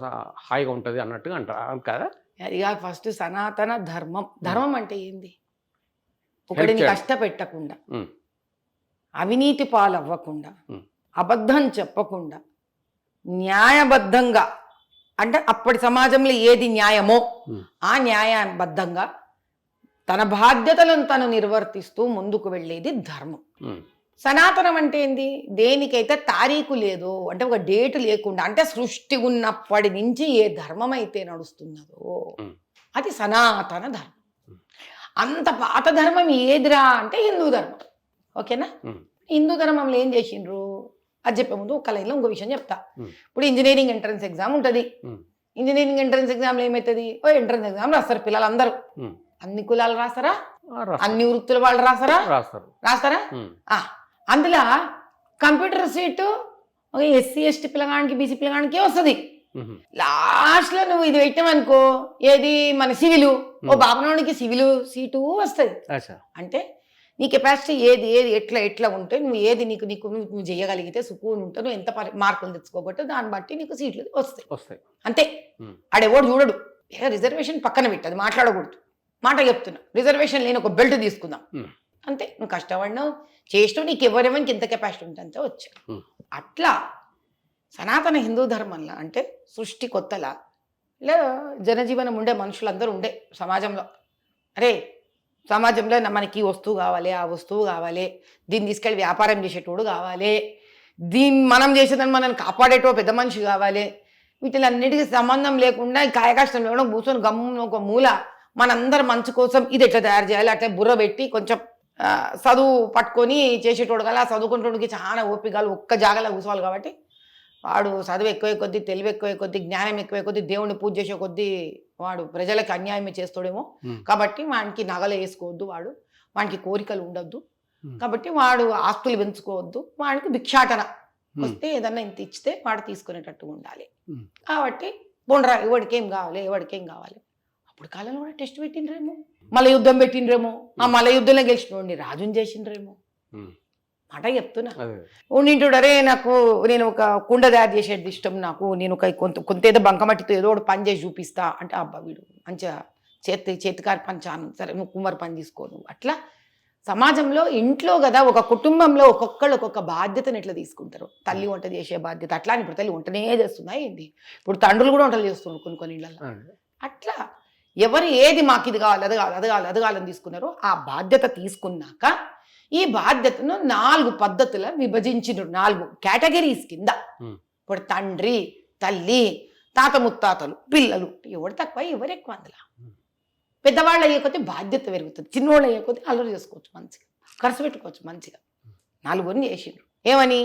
హాయిగా ఉంటుంది అన్నట్టుగా అంటారు కదా అది ఫస్ట్ సనాతన ధర్మం అంటే ఏంది ఒకటిని కష్టపెట్టకుండా అవినీతి పాలు అవ్వకుండా అబద్ధం చెప్పకుండా న్యాయబద్ధంగా, అంటే అప్పటి సమాజంలో ఏది న్యాయమో ఆ న్యాయబద్ధంగా తన బాధ్యతలను తను నిర్వర్తిస్తూ ముందుకు వెళ్ళేది ధర్మం. సనాతనం అంటే ఏంది? దేనికైతే తారీఖు లేదో, అంటే ఒక డేటు లేకుండా, అంటే సృష్టి ఉన్నప్పటి నుంచి ఏ ధర్మం అయితే నడుస్తున్నదో అది సనాతన ధర్మం. అంత పాత ధర్మం ఏదిరా అంటే హిందూ ధర్మం. ఓకేనా? హిందూ ధర్మంలో ఏం చేసిండ్రు అది చెప్పే ముందు ఒక లైన్లో ఇంకో విషయం చెప్తా. ఇప్పుడు ఇంజనీరింగ్ ఎంట్రన్స్ ఎగ్జామ్ ఉంటుంది. ఇంజనీరింగ్ ఎంట్రన్స్ ఎగ్జామ్లో ఏమవుతుంది? ఎంట్రన్స్ ఎగ్జామ్ రాస్తారు పిల్లలందరూ. అన్ని కులాలు రాస్తారా? అన్ని వృత్తుల వాళ్ళు రాస్తారా? రాస్తారా? అందులో కంప్యూటర్ సీటు ఎస్సీ ఎస్టీ పిల్లగానికి బీసీ పిల్లగానికి వస్తుంది. లాస్ట్ లో నువ్వు ఇది పెట్టామనుకో, ఏది మన సివిలు, ఓ బాబనోడికి సివిలు సీటు వస్తుంది. అంటే నీ కెపాసిటీ ఏది ఏది ఎట్లా ఉంటే నువ్వు ఏది నువ్వు చేయగలిగితే సుకూన్ ఉంటే నువ్వు ఎంత మార్కులు తెచ్చుకోబట్టు దాన్ని బట్టి నీకు సీట్లు వస్తాయి. అంతే. ఆడెవడు చూడడు. రిజర్వేషన్ పక్కన పెట్టదు, మాట్లాడకూడదు. మాట చెప్తున్నా, రిజర్వేషన్ లేని ఒక బెల్ట్ తీసుకుందాం అంతే. నువ్వు కష్టపడినావు చేసినావు, నీకు ఎవరెవరికి ఎంత కెపాసిటీ ఉంటే అంతే వచ్చావు. అట్లా సనాతన హిందూ ధర్మంలో అంటే సృష్టి కొత్తలా ఇలా జనజీవనం ఉండే మనుషులందరూ ఉండే సమాజంలో. అరే సమాజంలో మనకి ఈ వస్తువు కావాలి, ఆ వస్తువు కావాలి, దీన్ని తీసుకెళ్ళి వ్యాపారం చేసేటోడు కావాలి, దీన్ని మనం చేసేదాన్ని మనల్ని కాపాడేటో పెద్ద మనిషి కావాలి. వీటిలన్నిటికీ సంబంధం లేకుండా కాయకష్టం లేకుండా కూర్చొని గమ్మున ఒక మూల మనందరం మంచి కోసం ఇది ఎట్లా తయారు చేయాలి అట్లా బుర్ర పెట్టి కొంచెం చదువు పట్టుకొని చేసేటోడు కదా. చదువుకుంటోడికి చాలా ఓపికలు ఒక్క జాగాలో కూర్చోవాలి. కాబట్టి వాడు చదువు ఎక్కువే కొద్దీ, తెలివి ఎక్కువే కొద్దీ, జ్ఞానం ఎక్కువే కొద్దీ, దేవుడిని పూజ చేసే కొద్దీ వాడు ప్రజలకు అన్యాయమే చేస్తాడేమో. కాబట్టి వాడికి నగలు వేసుకోవద్దు, వాడికి కోరికలు ఉండొద్దు, కాబట్టి వాడు ఆస్తులు పెంచుకోవద్దు, వాడికి భిక్షాటన వస్తే ఏదన్నా ఇంత ఇచ్చితే వాడు తీసుకునేటట్టుగా ఉండాలి. కాబట్టి బొండ్రా ఎవడికేం కావాలి. అప్పుడు కాలంలో కూడా టెస్ట్ పెట్టిండ్రేమో, మల యుద్ధం పెట్టిండ్రేమో, ఆ మల యుద్ధంలో గెలిచిన రాజుని చేసిండ్రేమో. మాట చెప్తున్నా. ఉండింటుడరే నేను ఒక కుండ తయారు చేసేది ఇష్టం, నేను ఒక కొంత ఏదో బంకమట్టితో ఏదో ఒకటి పని చేసి చూపిస్తా అంటే అబ్బా వీడు మంచిగా చేతికారి పని చాను, సరే నువ్వు కుమ్మరి పని తీసుకోను. అట్లా సమాజంలో ఇంట్లో కదా ఒక కుటుంబంలో ఒక్కొక్కళ్ళు ఒక్కొక్క బాధ్యతను ఎట్లా తీసుకుంటారు. తల్లి వంట చేసే బాధ్యత అట్లా ఇప్పుడు తల్లి వంటనే చేస్తుందా ఏంటి? ఇప్పుడు తండ్రులు కూడా వంటలు చేస్తున్నారు కొన్ని ఇళ్ళల్లో. అట్లా ఎవరు ఏది మాకు ఇది కావాలి అది కావాలని తీసుకున్నారో ఆ బాధ్యత తీసుకున్నాక ఈ బాధ్యతను 4 పద్ధతుల విభజించిన 4 కేటగిరీస్ కింద. ఇప్పుడు తండ్రి, తల్లి, తాత ముత్తాతలు, పిల్లలు, ఎవరు తక్కువ ఎవరు ఎక్కువ. అందులో పెద్దవాళ్ళు అయ్యే కొద్దీ బాధ్యత పెరుగుతుంది, చిన్నవాళ్ళు అయ్యే కొద్దీ అల్లరి చేసుకోవచ్చు, మంచిగా ఖర్చు పెట్టుకోవచ్చు. మంచిగా 4 చేసిండ్రు. ఏమని?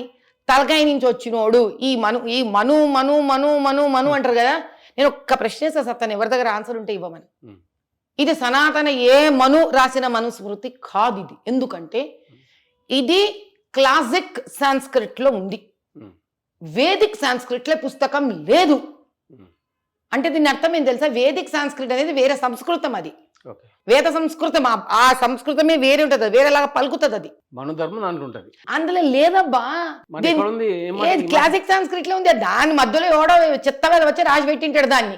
తలకాయ నుంచి వచ్చినోడు ఈ మను అంటారు కదా. నేను ఒక్క ప్రశ్న వేస్తా సత్తాను, ఎవరి దగ్గర ఆన్సర్ ఉంటే ఇవ్వమని. ఇది సనాతన ఏ మను రాసిన మనుస్మృతి కాదు ఇది. ఎందుకంటే ఇది క్లాసిక్ సాంస్క్రిట్లో ఉంది, వేదిక్ సాంస్క్రిట్లో పుస్తకం లేదు. అంటే దీని అర్థం ఏం తెలుసా? వేదిక్ సాంస్క్రిట్ అనేది వేరే సంస్కృతం, అది వేద సంస్కృతం. ఆ సంస్కృతమే వేరే ఉంటుంది, వేరేలాగా పలుకుతుంది. అది అందులో లేదబ్బా. క్లాసిక్ సాంస్క్రిట్ లో ఉంది, దాని మధ్యలో ఎవడో చెత్త మీద వచ్చి రాసి పెట్టింటాడు దాన్ని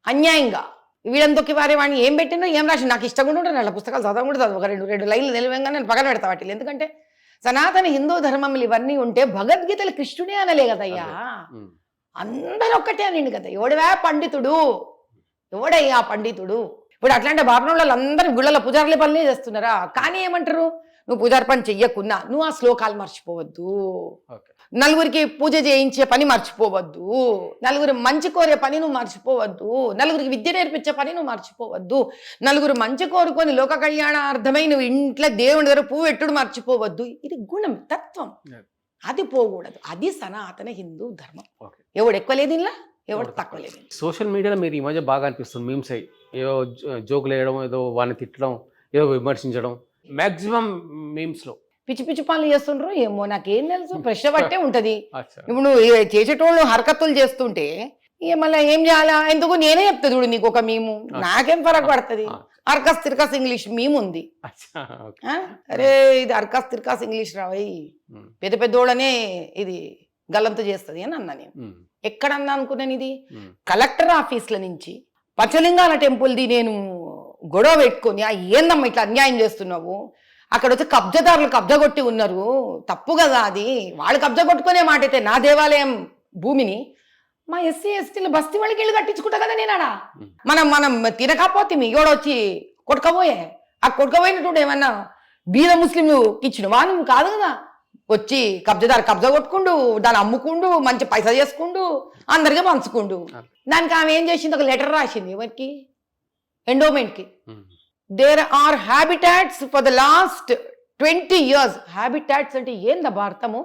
అన్యాయంగా. వీళ్ళంతొక్కి వారే వాడిని ఏం పెట్టినో ఏం రాసి నాకు ఇష్టం కూడా ఉంటుంది. అలా పుస్తకాలు చదవం కూడా చదువు, ఒక 2 లైన్లు నిలవంగా నేను పక్కన పెడతా వాటిని. ఎందుకంటే సనాతన హిందూ ధర్మంలో ఇవన్నీ ఉంటే భగవద్గీతలు కృష్ణుడే అనలే కదయ్యా, అందరూ ఒక్కటే అనిండు కదా. ఎవడవా పండితుడు, ఎవడయ్యా పండితుడు? ఇప్పుడు అట్లాంటి బాపనోళ్ళు అందరూ గుళ్ళలో పూజారుల పనులే చేస్తున్నారా? కానీ ఏమంటారు, నువ్వు పూజారి పని చెయ్యకున్నా నువ్వు ఆ శ్లోకాలు మర్చిపోవద్దు, నలుగురికి పూజ చేయించే పని మర్చిపోవద్దు, నలుగురు మంచి కోరే పని నువ్వు మర్చిపోవద్దు, నలుగురికి విద్య నేర్పించే పని నువ్వు మర్చిపోవద్దు, నలుగురు మంచి కోరుకొని లోక కళ్యాణార్థమై నువ్వు ఇంట్లో దేవుని దగ్గర పువ్వు ఎట్టుడు మర్చిపోవద్దు. ఇది గుణం, తత్వం, అది పోకూడదు. అది సనాతన హిందూ ధర్మం. ఎవడు ఎక్కువ లేదు ఇలా, ఎవడు తక్కువ లేదు. సోషల్ మీడియాలో మీరు ఈ మధ్య బాగా అనిపిస్తుంది మీమ్స్ అయ్యి, ఏదో జోకులు వేయడం, ఏదో వాడిని తిట్టడం, ఏదో విమర్శించడం, మ్యాక్సిమం మీమ్స్ లో పిచ్చి పిచ్చి పనులు చేస్తుండ్రు. ఏమో నాకేం తెలుసు, ప్రశ్న బట్టే ఉంటది. ఇప్పుడు నువ్వు చేసేటోళ్ళు హరకత్తులు చేస్తుంటే మళ్ళీ ఏం చేయాలా, ఎందుకు నేనే చెప్తా చూడు నీకు ఒక మీము, నాకేం ఫరక్ పడుతుంది. అర్కస్ తిరకస్ ఇంగ్లీష్ మీమ్ ఉంది. అరే ఇది అర్కస్ తిరకస్ ఇంగ్లీష్ రావయి, పెద్ద పెద్దోళ్ళనే ఇది గల్లంతు చేస్తుంది అని అన్నా నేను. ఎక్కడన్నా అనుకున్నాను, ఇది కలెక్టర్ ఆఫీస్ల నుంచి పంచలింగాల టెంపుల్ది నేను గొడవ పెట్టుకొని ఏందమ్మా ఇట్లా అన్యాయం చేస్తున్నావు, అక్కడ వచ్చి కబ్జాదారులు కబ్జా కొట్టి ఉన్నారు, తప్పు కదా అది. వాళ్ళు కబ్జా కొట్టుకునే మాట అయితే నా దేవాలయం భూమిని మా ఎస్సీ ఎస్టీలు బస్తీ వాళ్ళకి ఇల్లు కట్టించుకుంటా కదా నేనాడా. మనం తినకపోతే మీ వచ్చి కొట్టుకపోయే, ఆ కొట్టుకపోయినటువంటి ఏమన్నా బీద ముస్లింలు ఇచ్చిన నువ్వు కాదు కదా. వచ్చి కబ్జాదారు కబ్జా కొట్టుకుండు, దాన్ని అమ్ముకుండు, మంచి పైసా చేసుకుండు, అందరికీ పంచుకుండు. దానికి ఆమె ఏం చేసింది, ఒక లెటర్ రాసింది ఎవరికి, ఎండోమెంట్కి. There are habitats for the last 20 years. Habitats అంటే ఏందబ్బా అర్థము,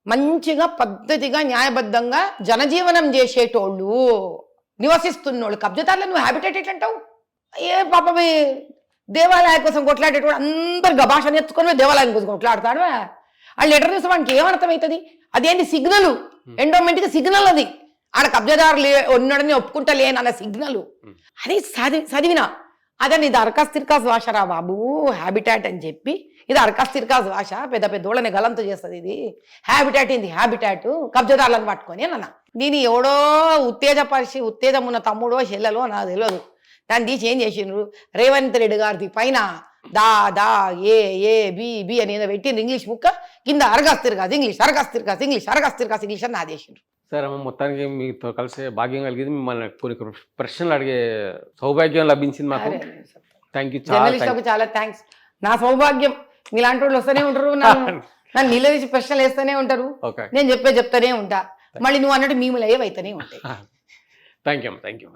మంచిగా పద్ధతిగా న్యాయబద్ధంగా జనజీవనం చేసేటోళ్ళు నివసిస్తున్నోళ్ళు కబ్జాదారులు నువ్వు హ్యాబిటేట్ ఎట్లంటావు. ఏ పాపమే దేవాలయం కోసం కొట్లాడేటోడు అందరు గభాషణ ఎత్తుకొని దేవాలయం కోసం కొట్లాడతాడు. ఆ లెటర్ చూస్తే వానికి ఏమర్థమవుతుంది, అదేంటి సిగ్నల్, ఎండోమెంట్కి సిగ్నల్ అది. ఆడ కబ్జాదారులు ఉన్నాడని ఒప్పుకుంటా లేనన్న సిగ్నల్ అది. చదివినా అదని ఇది అర్కాస్ తిర్కాస్ భాషరా బాబు హ్యాబిటాట్ అని చెప్పి, ఇది అర్కాస్ తిర్కాస్ భాష, పెద్ద పెద్దోళ్ళని గలంతో చేస్తుంది ఇది. హ్యాబిటాట్ ఏంది, హ్యాబిటాట్ కబ్జాదారులను పట్టుకొని అన్న. దీని ఎవడో ఉత్తేజం ఉన్న తమ్ముడో చెల్లెలో నాకు తెలియదు, దాన్ని తీసి ఏం చేసిండ్రు, రేవంత్ రెడ్డి గారిది పైన దా దా ఏ ఏ బి బి అని ఏదో పెట్టిండ్రు ఇంగ్లీష్ ముక్క, కింద అరగాస్ తిరగాస్ ఇంగ్లీష్, అరగాస్ తిరగాస్ ఇంగ్లీష్, అరగాస్ తిరగాస్ ఇంగ్లీష్ అని నాదేసిండ్రు. సరే అమ్మ, మొత్తానికి మీతో కలిసి భాగ్యం కలిగింది, మిమ్మల్ని కొన్ని ప్రశ్నలు అడిగే సౌభాగ్యం లభించింది మాకు. థ్యాంక్ యూ, జర్నలిస్టులకు చాలా థ్యాంక్స్. నా సౌభాగ్యం, మీలాంటి వాళ్ళు వస్తూనే ఉంటారు, నన్ను నిలదీసి ప్రశ్నలు వేస్తూనే ఉంటారు, నేను చెప్తానే ఉంటా, మళ్ళీ నువ్వు అన్నట్టు మీములు అయ్యేవి అయితేనే ఉంటాయి. థ్యాంక్ యూ అమ్మ, థ్యాంక్ యూ.